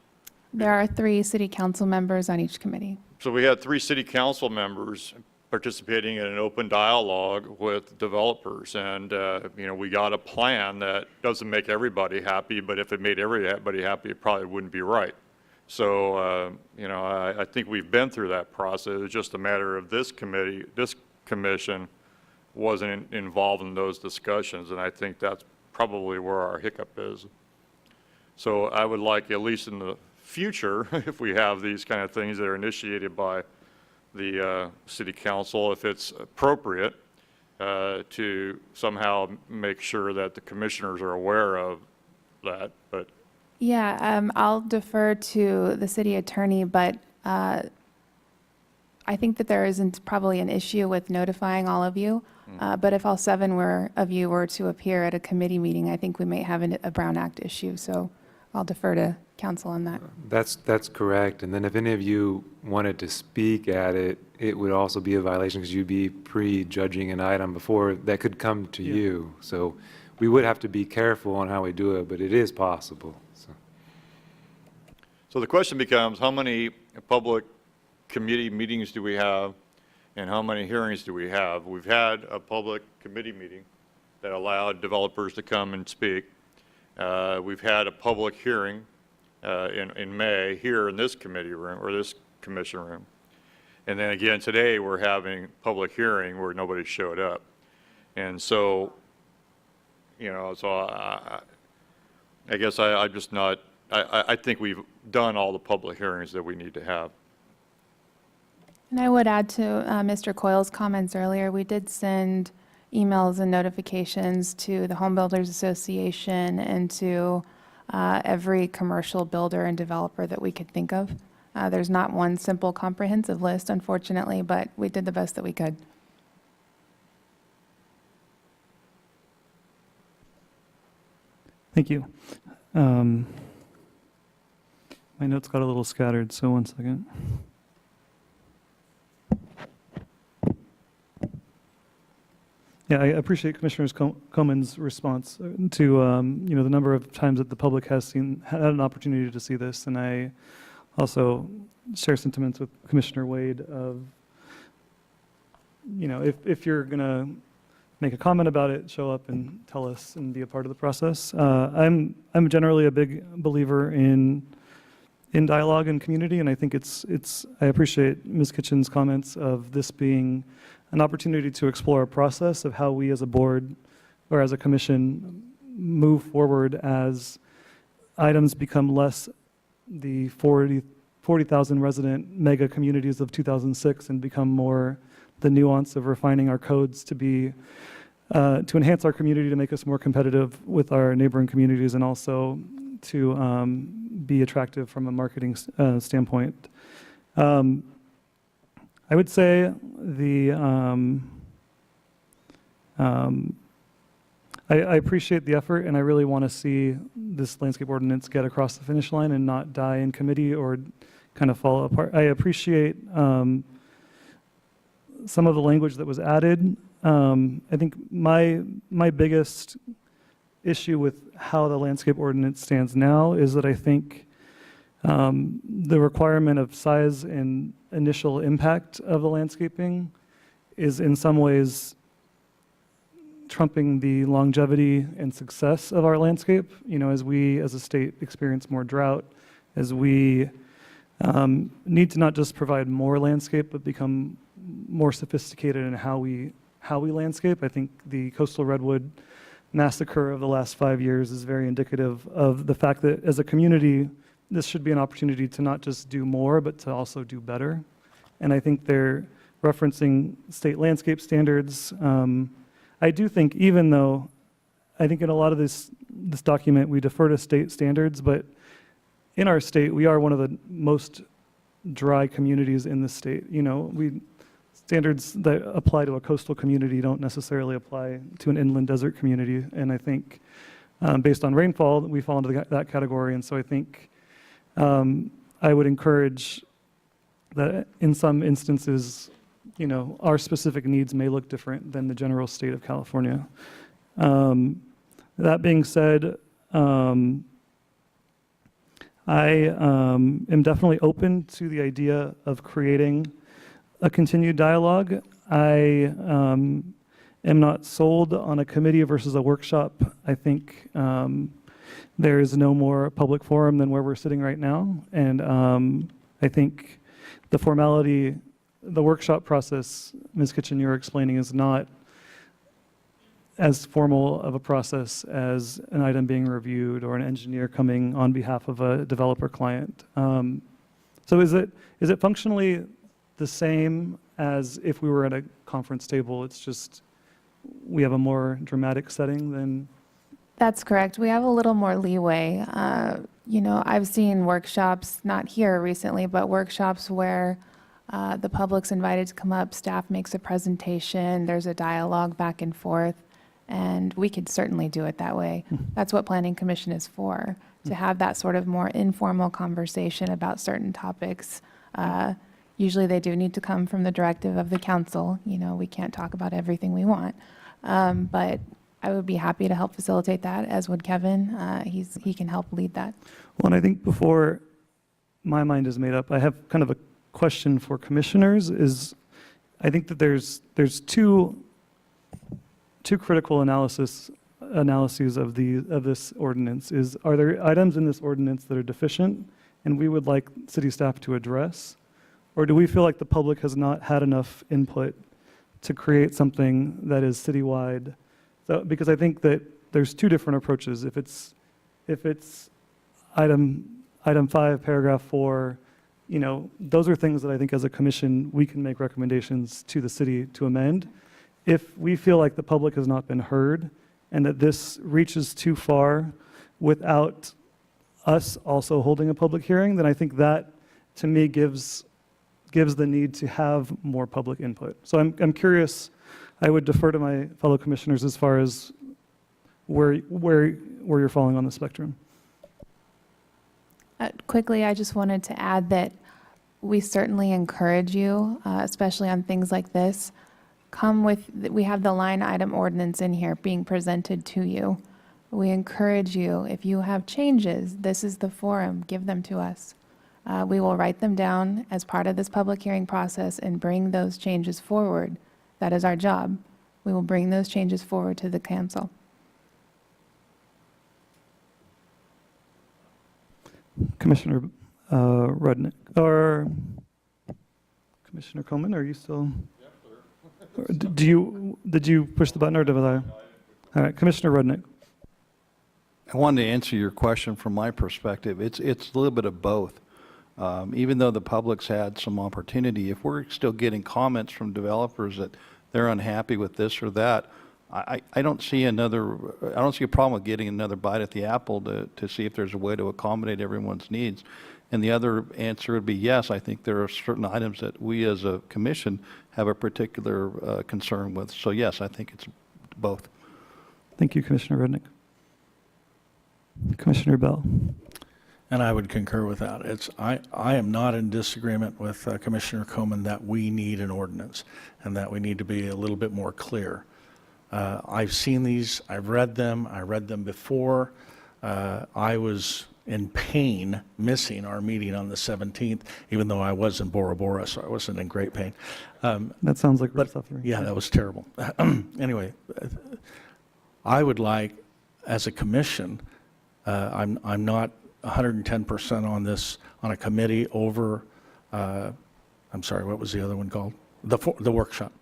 There are 3 city council members on each committee. So we had 3 city council members participating in an open dialogue with developers, and we got a plan that doesn't make everybody happy, but if it made everybody happy, it probably wouldn't be right. So I think we've been through that process. It's just a matter of this commission wasn't involved in those discussions, and I think that's probably where our hiccup is. So I would like, at least in the future, if we have these kind of things that are initiated by the city council, if it's appropriate, to somehow make sure that the commissioners are aware of that. But Yeah, I'll defer to the city attorney, but I think that there isn't probably an issue with notifying all of you. But if all 7 of you were to appear at a committee meeting, I think we may have a Brown Act issue. So I'll defer to council on that. That's correct. And then if any of you wanted to speak at it, it would also be a violation because you'd be prejudging an item before that could come to you. So we would have to be careful on how we do it, but it is possible. So the question becomes, how many public committee meetings do we have, and how many hearings do we have? We've had a public committee meeting that allowed developers to come and speak. We've had a public hearing in May here in this committee room, or this commission room. And then again, today we're having public hearing where nobody showed up. And so, I guess I'm just not, I think we've done all the public hearings that we need to have. And I would add to Mr. Coyle's comments earlier, we did send emails and notifications to the Home Builders Association and to every commercial builder and developer that we could think of. There's not one simple comprehensive list, unfortunately, but we did the best that we could. Thank you. My notes got a little scattered, so one second. Yeah, I appreciate Commissioner Comans' response to the number of times that the public has had an opportunity to see this, and I also share sentiments with Commissioner Wade of, if you're going to make a comment about it, show up and tell us and be a part of the process. I'm generally a big believer in dialogue and community, and I think I appreciate Ms. Kitchen's comments of this being an opportunity to explore a process of how we as a board or as a commission move forward as items become less the 40,000 resident mega communities of 2006 and become more the nuance of refining our codes to be to enhance our community, to make us more competitive with our neighboring communities, and also to be attractive from a marketing standpoint. I would say I appreciate the effort, and I really want to see this landscape ordinance get across the finish line and not die in committee or kind of fall apart. I appreciate some of the language that was added. I think my biggest issue with how the landscape ordinance stands now is that I think the requirement of size and initial impact of the landscaping is in some ways trumping the longevity and success of our landscape. As we as a state experience more drought, as we need to not just provide more landscape, but become more sophisticated in how we landscape. I think the coastal redwood massacre of the last 5 years is very indicative of the fact that as a community, this should be an opportunity to not just do more, but to also do better. And I think they're referencing state landscape standards. I do think, even though I think in a lot of this document, we defer to state standards, but in our state, we are one of the most dry communities in the state. Standards that apply to a coastal community don't necessarily apply to an inland desert community. And I think based on rainfall, we fall into that category. And so I think I would encourage that in some instances, our specific needs may look different than the general state of California. That being said, I am definitely open to the idea of creating a continued dialogue. I am not sold on a committee versus a workshop. I think there is no more public forum than where we're sitting right now. And I think the formality, the workshop process, Ms. Kitchen, you're explaining, is not as formal of a process as an item being reviewed or an engineer coming on behalf of a developer client. So is it functionally the same as if we were at a conference table? It's just we have a more dramatic setting than... That's correct. We have a little more leeway. I've seen workshops, not here recently, but workshops where the public's invited to come up, staff makes a presentation, there's a dialogue back and forth, and we could certainly do it that way. That's what Planning Commission is for, to have that sort of more informal conversation about certain topics. Usually they do need to come from the directive of the council. We can't talk about everything we want. But I would be happy to help facilitate that, as would Kevin. He can help lead that. Well, and I think before my mind is made up, I have kind of a question for commissioners. I think that there's two critical analyses of this ordinance. Are there items in this ordinance that are deficient and we would like city staff to address? Or do we feel like the public has not had enough input to create something that is citywide? So, because I think that there's two different approaches. If it's item 5, paragraph 4, those are things that I think as a commission we can make recommendations to the city to amend. If we feel like the public has not been heard and that this reaches too far without us also holding a public hearing, then I think that, to me, gives the need to have more public input. So I'm curious. I would defer to my fellow commissioners as far as where you're falling on the spectrum. Quickly, I just wanted to add that we certainly encourage you, especially on things like this. We have the line item ordinance in here being presented to you. We encourage you, if you have changes, this is the forum, give them to us. We will write them down as part of this public hearing process and bring those changes forward. That is our job. We will bring those changes forward to the council. Commissioner Rudnick, or Commissioner Coleman, are you still? Yes, sir. Did you push the button, or did I? All right, Commissioner Rudnick. I wanted to answer your question from my perspective. It's a little bit of both. Even though the public's had some opportunity, if we're still getting comments from developers that they're unhappy with this or that, I don't see a problem with getting another bite at the apple to see if there's a way to accommodate everyone's needs. And the other answer would be yes, I think there are certain items that we as a commission have a particular concern with. So yes, I think it's both. Thank you, Commissioner Rudnick. Commissioner Bell. And I would concur with that. I am not in disagreement with Commissioner Coleman that we need an ordinance and that we need to be a little bit more clear. I've seen these, I've read them, I read them before. I was in pain missing our meeting on the 17th, even though I was in Bora Bora, so I wasn't in great pain. That sounds like we're suffering. Yeah, that was terrible. Anyway, I would like, as a commission, I'm not 110% on this, on a committee over, I'm sorry, what was the other one called? The workshop.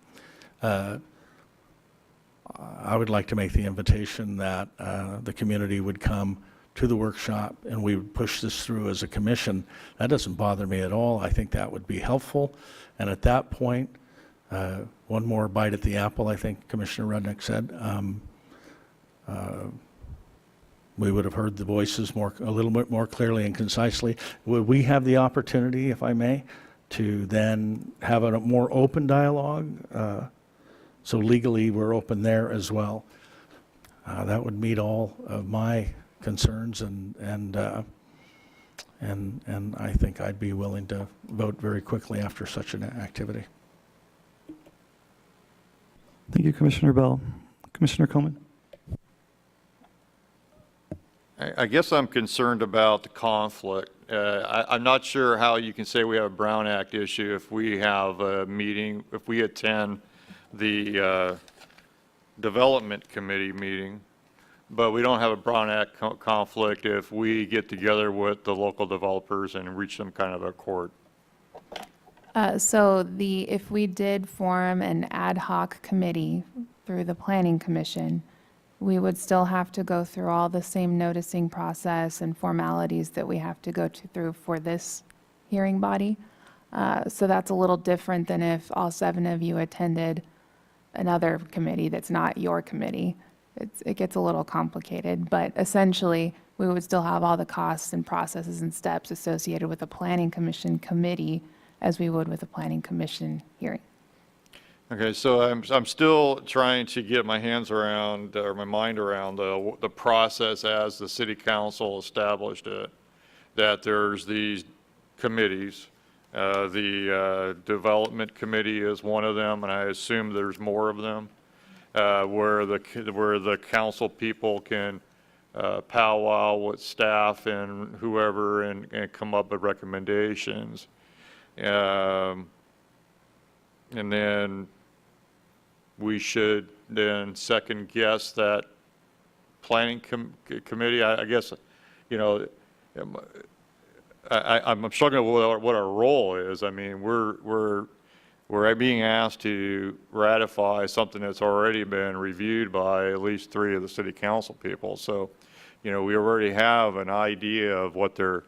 I would like to make the invitation that the community would come to the workshop and we would push this through as a commission. That doesn't bother me at all. I think that would be helpful. And at that point, one more bite at the apple, I think Commissioner Rudnick said. We would have heard the voices a little bit more clearly and concisely. Would we have the opportunity, if I may, to then have a more open dialogue? So legally, we're open there as well. That would meet all of my concerns, and I think I'd be willing to vote very quickly after such an activity. Thank you, Commissioner Bell. Commissioner Coleman? I guess I'm concerned about the conflict. I'm not sure how you can say we have a Brown Act issue if we have a meeting, if we attend the Development Committee meeting, but we don't have a Brown Act conflict if we get together with the local developers and reach some kind of accord. So if we did form an ad hoc committee through the Planning Commission, we would still have to go through all the same noticing process and formalities that we have to go through for this hearing body. So that's a little different than if all 7 of you attended another committee that's not your committee. It gets a little complicated, but essentially, we would still have all the costs and processes and steps associated with a Planning Commission committee as we would with a Planning Commission hearing. Okay, so I'm still trying to get my hands around, or my mind around the process as the city council established it, that there's these committees. The development committee is one of them, and I assume there's more of them, where the council people can powwow with staff and whoever and come up with recommendations. And then we should then second guess that planning committee. I guess, you know, I'm struggling with what our role is. I mean, we're being asked to ratify something that's already been reviewed by at least 3 of the city council people. So, you know, we already have an idea of what their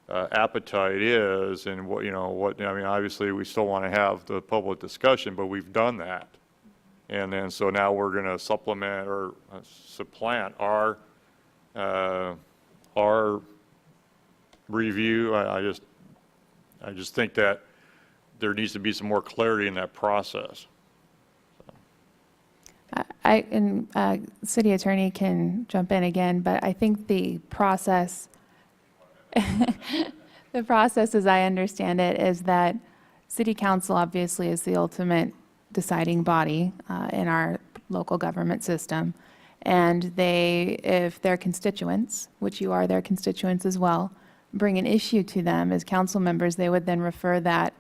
appetite is and what, I mean, obviously we still want to have the public discussion, but we've done that. And then, so now we're going to supplement or supplant our review. I just think that there needs to be some more clarity in that process. City Attorney can jump in again, but I think the process, the process as I understand it, is that City Council obviously is the ultimate deciding body in our local government system. And if their constituents, which you are their constituents as well, bring an issue to them as council members, they would then refer that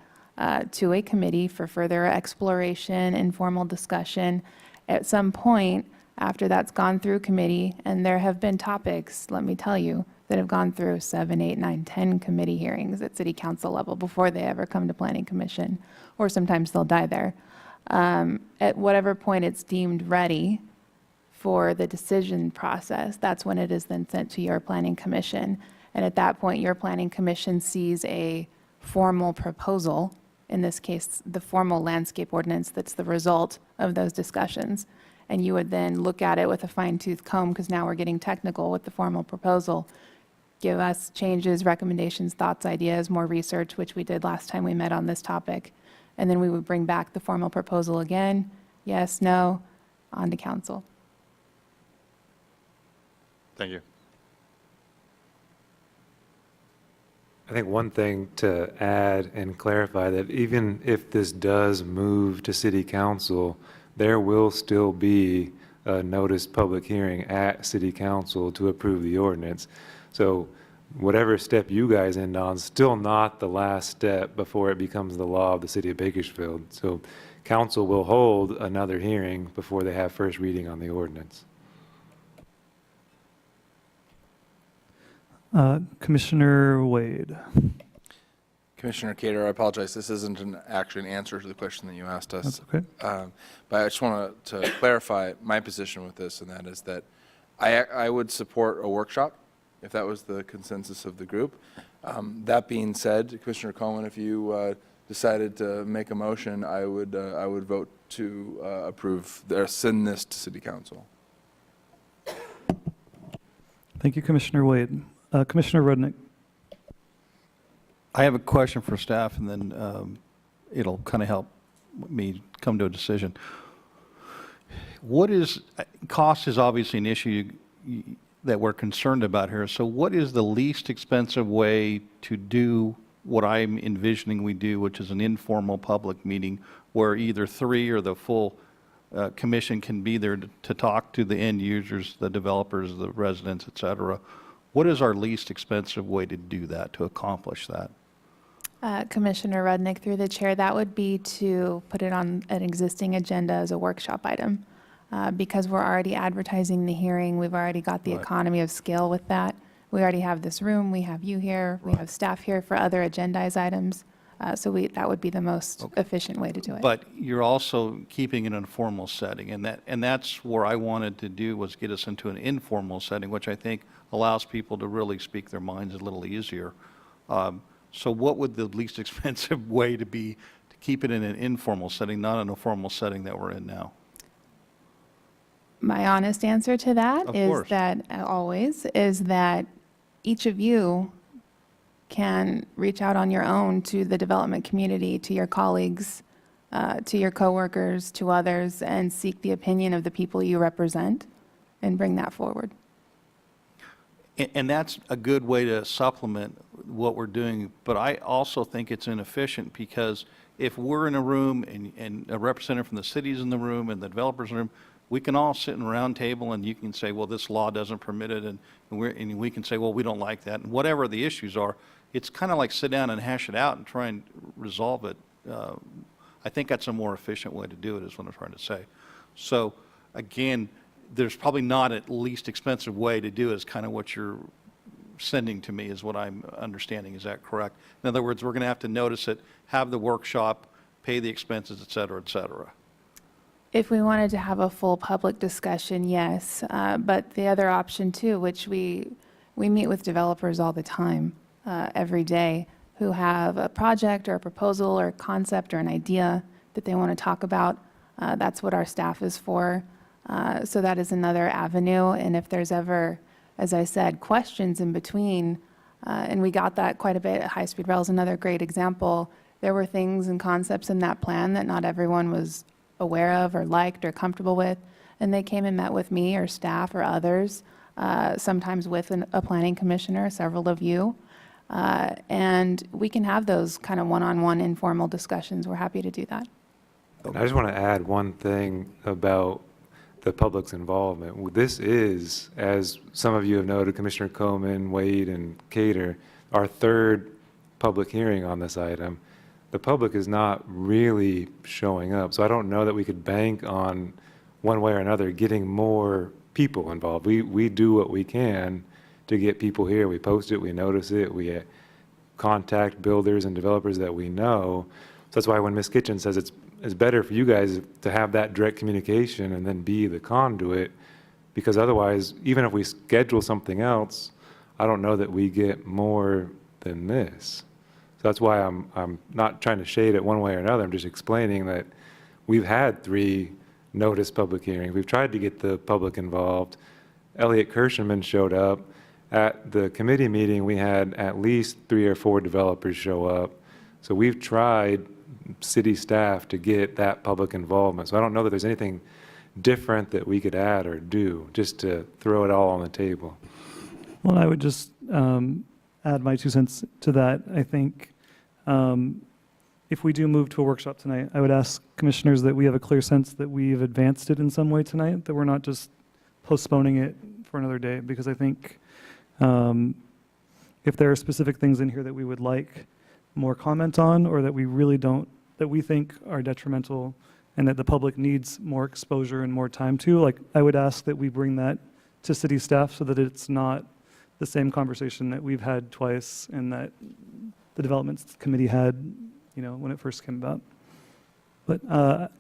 to a committee for further exploration, informal discussion. At some point, after that's gone through committee, and there have been topics, let me tell you, that have gone through 7, 8, 9, 10 committee hearings at city council level before they ever come to planning commission, or sometimes they'll die there. At whatever point it's deemed ready for the decision process, that's when it is then sent to your planning commission. And at that point, your planning commission sees a formal proposal, in this case, the formal landscape ordinance that's the result of those discussions. And you would then look at it with a fine-tooth comb, because now we're getting technical with the formal proposal. Give us changes, recommendations, thoughts, ideas, more research, which we did last time we met on this topic. And then we would bring back the formal proposal again, yes, no, on to council. Thank you. I think one thing to add and clarify, that even if this does move to city council, there will still be a notice public hearing at city council to approve the ordinance. So whatever step you guys end on, still not the last step before it becomes the law of the city of Bakersfield. So council will hold another hearing before they have first reading on the ordinance. Commissioner Wade. Commissioner Cater, I apologize. This isn't actually an answer to the question that you asked us. That's okay. But I just want to clarify my position with this, and that is that I would support a workshop if that was the consensus of the group. That being said, Commissioner Coleman, if you decided to make a motion, I would vote to approve, send this to City Council. Thank you, Commissioner Wade. Commissioner Rudnick. I have a question for staff, and then it'll kind of help me come to a decision. Cost is obviously an issue that we're concerned about here. So what is the least expensive way to do what I'm envisioning we do, which is an informal public meeting where either three or the full commission can be there to talk to the end users, the developers, the residents, et cetera? What is our least expensive way to do that, to accomplish that? Commissioner Rudnick, through the chair, that would be to put it on an existing agenda as a workshop item. Because we're already advertising the hearing, we've already got the economy of scale with that. We already have this room, we have you here, we have staff here for other agendized items. So that would be the most efficient way to do it. But you're also keeping it in an informal setting, and that's where I wanted to do, was get us into an informal setting, which I think allows people to really speak their minds a little easier. So what would the least expensive way to be to keep it in an informal setting, not in a formal setting that we're in now? My honest answer to that Of is course. that each of you can reach out on your own to the development community, to your colleagues, to your coworkers, to others, and seek the opinion of the people you represent and bring that forward. And that's a good way to supplement what we're doing, but I also think it's inefficient, because if we're in a room and a representative from the city's in the room and the developer's in the room, we can all sit in a round table and you can say, well, this law doesn't permit it, and we can say, well, we don't like that, and whatever the issues are, it's kind of like sit down and hash it out and try and resolve it. I think that's a more efficient way to do it, is what I'm trying to say. So again, there's probably not a least expensive way to do it, is kind of what you're sending to me, is what I'm understanding. Is that correct? In other words, we're going to have to notice it, have the workshop, pay the expenses, et cetera, et cetera. If we wanted to have a full public discussion, yes. But the other option too, which we meet with developers all the time, every day, who have a project or a proposal or a concept or an idea that they want to talk about. That's what our staff is for. So that is another avenue. And if there's ever, as I said, questions in between, and we got that quite a bit at High Speed Rail is another great example. There were things and concepts in that plan that not everyone was aware of or liked or comfortable with, and they came and met with me or staff or others, sometimes with a planning commissioner, several of you, and we can have those kind of one-on-one informal discussions. We're happy to do that. I just want to add one thing about the public's involvement. This is, as some of you have noted, Commissioner Coleman, Wade, and Cater, our third public hearing on this item. The public is not really showing up, so I don't know that we could bank on, one way or another, getting more people involved. We do what we can to get people here. We post it, we notice it, we contact builders and developers that we know. So that's why when Ms. Kitchen says it's better for you guys to have that direct communication and then be the conduit, because otherwise, even if we schedule something else, I don't know that we get more than this. So that's why I'm not trying to shade it one way or another. I'm just explaining that we've had 3 notice public hearings. We've tried to get the public involved. Elliot Kirschenman showed up. At the committee meeting, we had at least 3 or 4 developers show up. So we've tried, city staff, to get that public involvement. So I don't know that there's anything different that we could add or do, just to throw it all on the table. Well, I would just add my 2 cents to that. I think if we do move to a workshop tonight, I would ask commissioners that we have a clear sense that we've advanced it in some way tonight, that we're not just postponing it for another day, because I think if there are specific things in here that we would like more comment on, or that we really don't, that we think are detrimental and that the public needs more exposure and more time to, like, I would ask that we bring that to city staff so that it's not the same conversation that we've had twice and that the development committee had, when it first came about. But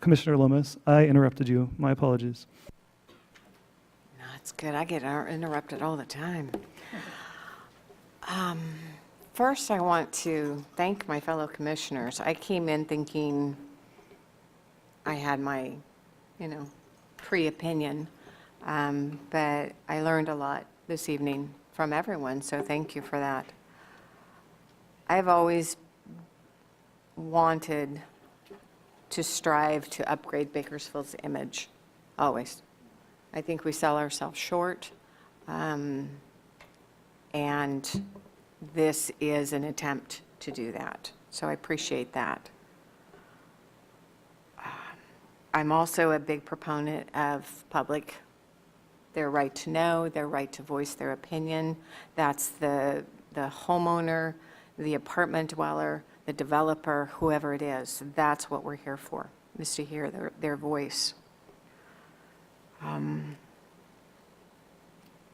Commissioner Lomas, I interrupted you. My apologies. No, it's good. I get interrupted all the time. First, I want to thank my fellow commissioners. I came in thinking I had my, pre-opinion, but I learned a lot this evening from everyone, so thank you for that. I've always wanted to strive to upgrade Bakersfield's image, always. I think we sell ourselves short, and this is an attempt to do that, so I appreciate that. I'm also a big proponent of their right to know, their right to voice their opinion. That's the homeowner, the apartment dweller, the developer, whoever it is. That's what we're here for, is to hear their voice.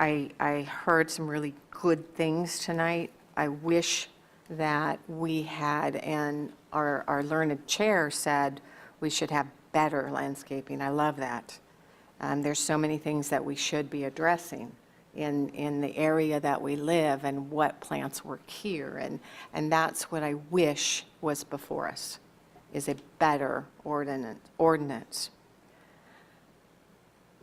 I heard some really good things tonight. I wish that we had, and our learned chair said we should have better landscaping. I love that. There's so many things that we should be addressing in the area that we live and what plants work here. And that's what I wish was before us, is a better ordinance.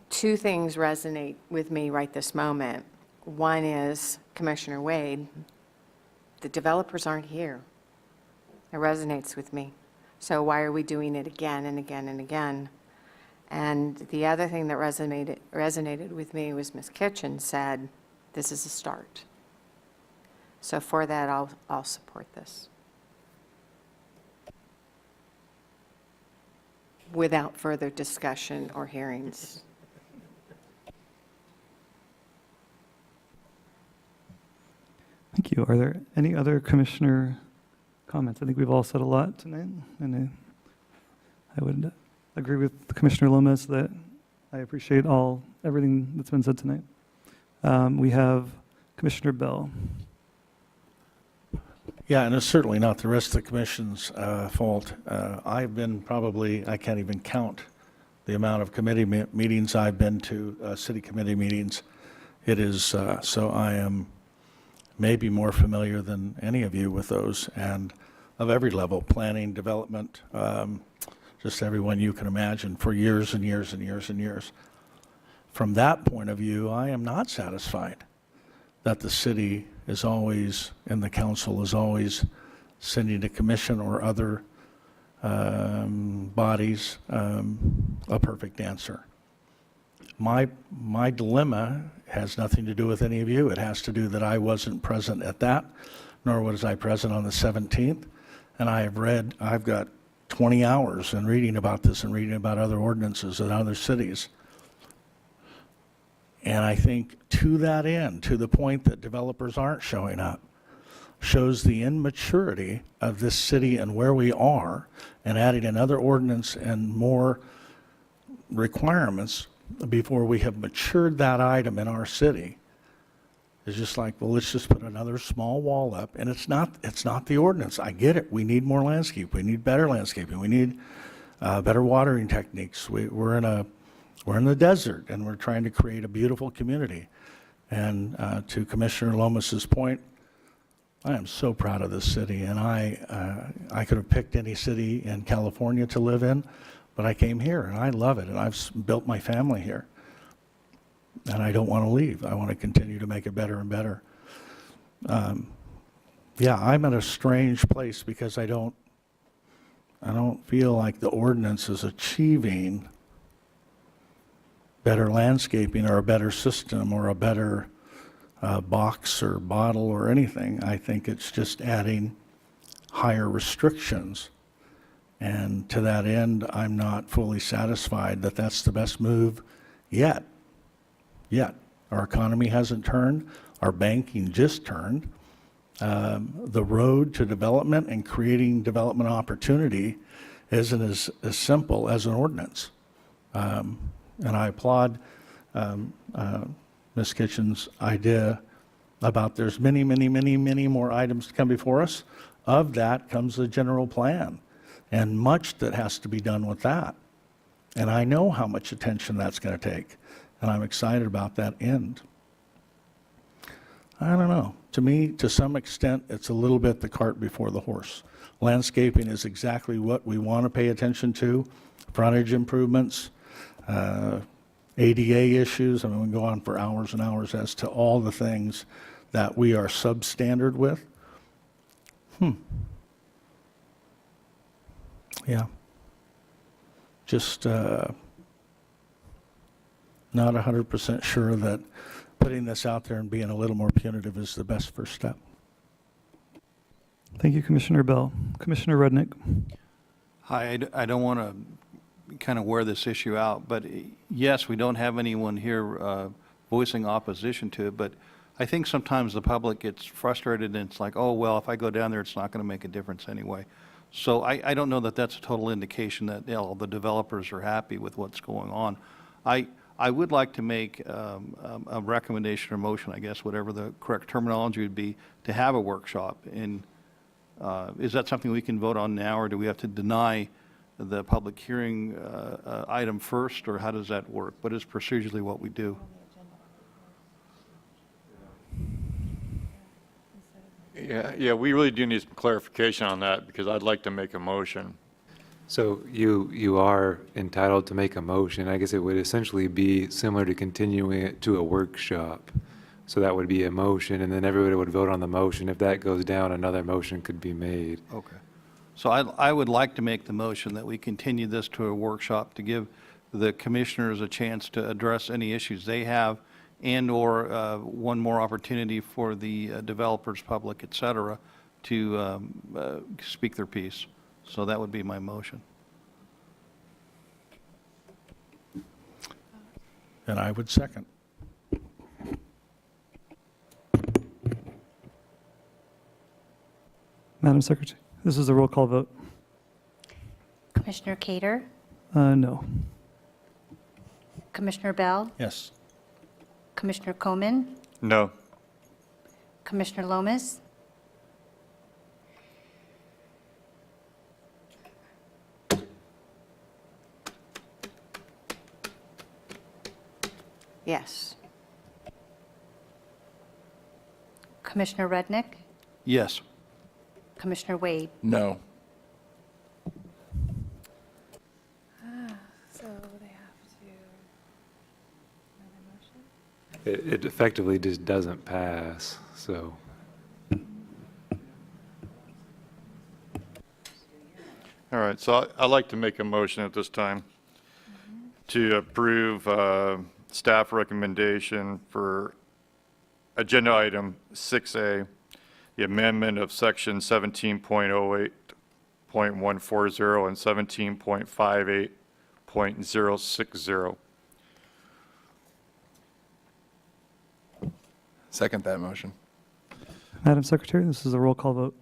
Two things resonate with me right this moment. One is Commissioner Wade. The developers aren't here. It resonates with me. So why are we doing it again and again and again? And the other thing that resonated with me was Ms. Kitchen said, this is a start. So for that, I'll support this. Without further discussion or hearings. Thank you. Are there any other commissioner comments? I think we've all said a lot tonight, and I would agree with Commissioner Lomas that I appreciate everything that's been said tonight. We have Commissioner Bell. Yeah, and it's certainly not the rest of the commission's fault. I've been I can't even count the amount of committee meetings I've been to, city committee meetings. It is, so I am maybe more familiar than any of you with those, and of every level, planning, development, just everyone you can imagine, for years and years and years and years. From that point of view, I am not satisfied that the city is always, and the council is always sending a commission or other bodies a perfect answer. My dilemma has nothing to do with any of you. It has to do that I wasn't present at that, nor was I present on the 17th. And I've got 20 hours in reading about this and reading about other ordinances in other cities. And I think to that end, to the point that developers aren't showing up, shows the immaturity of this city and where we are, and adding another ordinance and more requirements before we have matured that item in our city is just like, well, let's just put another small wall up. And it's not the ordinance. I get it. We need more landscape. We need better landscaping. We need better watering techniques. We're in the desert, and we're trying to create a beautiful community. And to Commissioner Lomas's point, I am so proud of this city, and I could have picked any city in California to live in, but I came here, and I love it, and I've built my family here. And I don't want to leave. I want to continue to make it better and better. Yeah, I'm in a strange place because I don't feel like the ordinance is achieving better landscaping or a better system or a better box or bottle or anything. I think it's just adding higher restrictions And to that end, I'm not fully satisfied that that's the best move yet. Our economy hasn't turned. Our banking just turned. The road to development and creating development opportunity isn't as simple as an ordinance. And I applaud Ms. Kitchen's idea about there's many more items to come before us. Of that comes the general plan, and much that has to be done with that. And I know how much attention that's going to take, and I'm excited about that end. I don't know. To me, to some extent, it's a little bit the cart before the horse. Landscaping is exactly what we want to pay attention to. Frontage improvements, ADA issues. I mean, we can go on for hours and hours as to all the things that we are substandard with. Yeah. Just not 100% sure that putting this out there and being a little more punitive is the best first step. Thank you, Commissioner Bell. Commissioner Rudnick? Hi, I don't want to kind of wear this issue out, but yes, we don't have anyone here voicing opposition to it, but I think sometimes the public gets frustrated and it's like, oh, well, if I go down there, it's not going to make a difference anyway. So I don't know that that's a total indication that the developers are happy with what's going on. I would like to make a recommendation or motion, I guess, whatever the correct terminology would be, to have a workshop. And is that something we can vote on now, or do we have to deny the public hearing item first, or how does that work? What is procedurally what we do? Yeah, we really do need some clarification on that, because I'd like to make a motion. So you are entitled to make a motion. I guess it would essentially be similar to continuing it to a workshop. So that would be a motion, and then everybody would vote on the motion. If that goes down, another motion could be made. Okay. So I would like to make the motion that we continue this to a workshop to give the commissioners a chance to address any issues they have, and/or one more opportunity for the developers, public, et cetera, to speak their piece. So that would be my motion. And I would second. Madam Secretary, this is a roll call vote. Commissioner Cater, No. Commissioner Bell, Yes. Commissioner Komen, No. Commissioner Lomas, Yes. Commissioner Rudnick, Yes. Commissioner Wade. No. So they have to, It effectively just doesn't pass, so. All right, so I'd like to make a motion at this time to approve staff recommendation for agenda item 6A, the amendment of section 17.08.140 and 17.58.060. Second that motion. Madam Secretary, this is a roll call vote.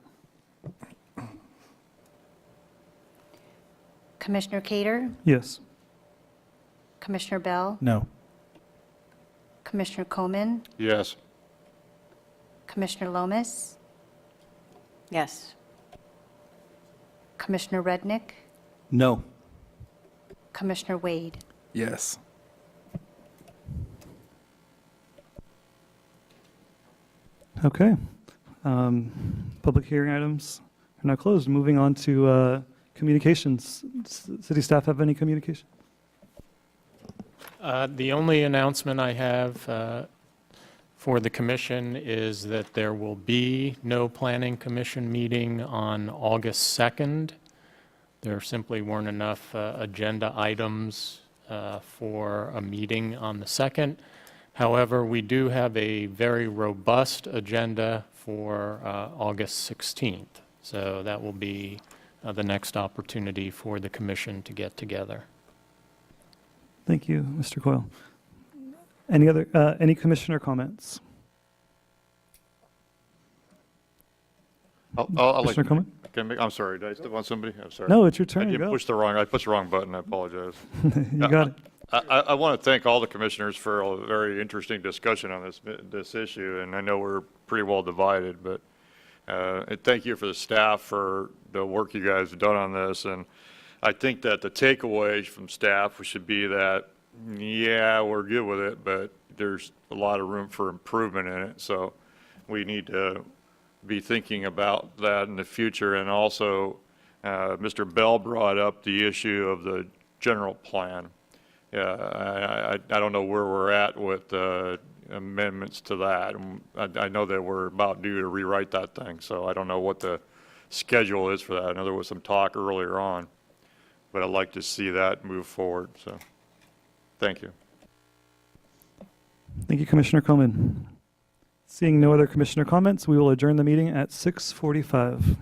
Commissioner Cater, Yes. Commissioner Bell, No. Commissioner Komen, Yes. Commissioner Lomas, Yes. Commissioner Rudnick, No. Commissioner Wade. Yes. Okay. Public hearing items are now closed. Moving on to communications. City staff have any communication? The only announcement I have for the commission is that there will be no planning commission meeting on August 2nd. There simply weren't enough agenda items for a meeting on the 2nd. However, we do have a very robust agenda for August 16th. So that will be the next opportunity for the commission to get together. Thank you, Mr. Coyle. Any commissioner comments? I'll let Commissioner Coleman? I'm sorry, did I step on somebody? I'm sorry. No, it's your I turn. didn't Go. I pushed the wrong button, I apologize. You got it. I want to thank all the commissioners for a very interesting discussion on this issue, and I know we're pretty well divided, but and thank you for the staff for the work you guys have done on this, and I think that the takeaway from staff should be that, yeah, we're good with it, but there's a lot of room for improvement in it, so we need to be thinking about that in the future. And also, Mr. Bell brought up the issue of the general plan. I don't know where we're at with amendments to that. I know that we're about due to rewrite that thing, so I don't know what the schedule is for that. I know there was some talk earlier on, but I'd like to see that move forward, so thank you. Thank you, Commissioner Coleman. Seeing no other commissioner comments, we will adjourn the meeting at 6:45.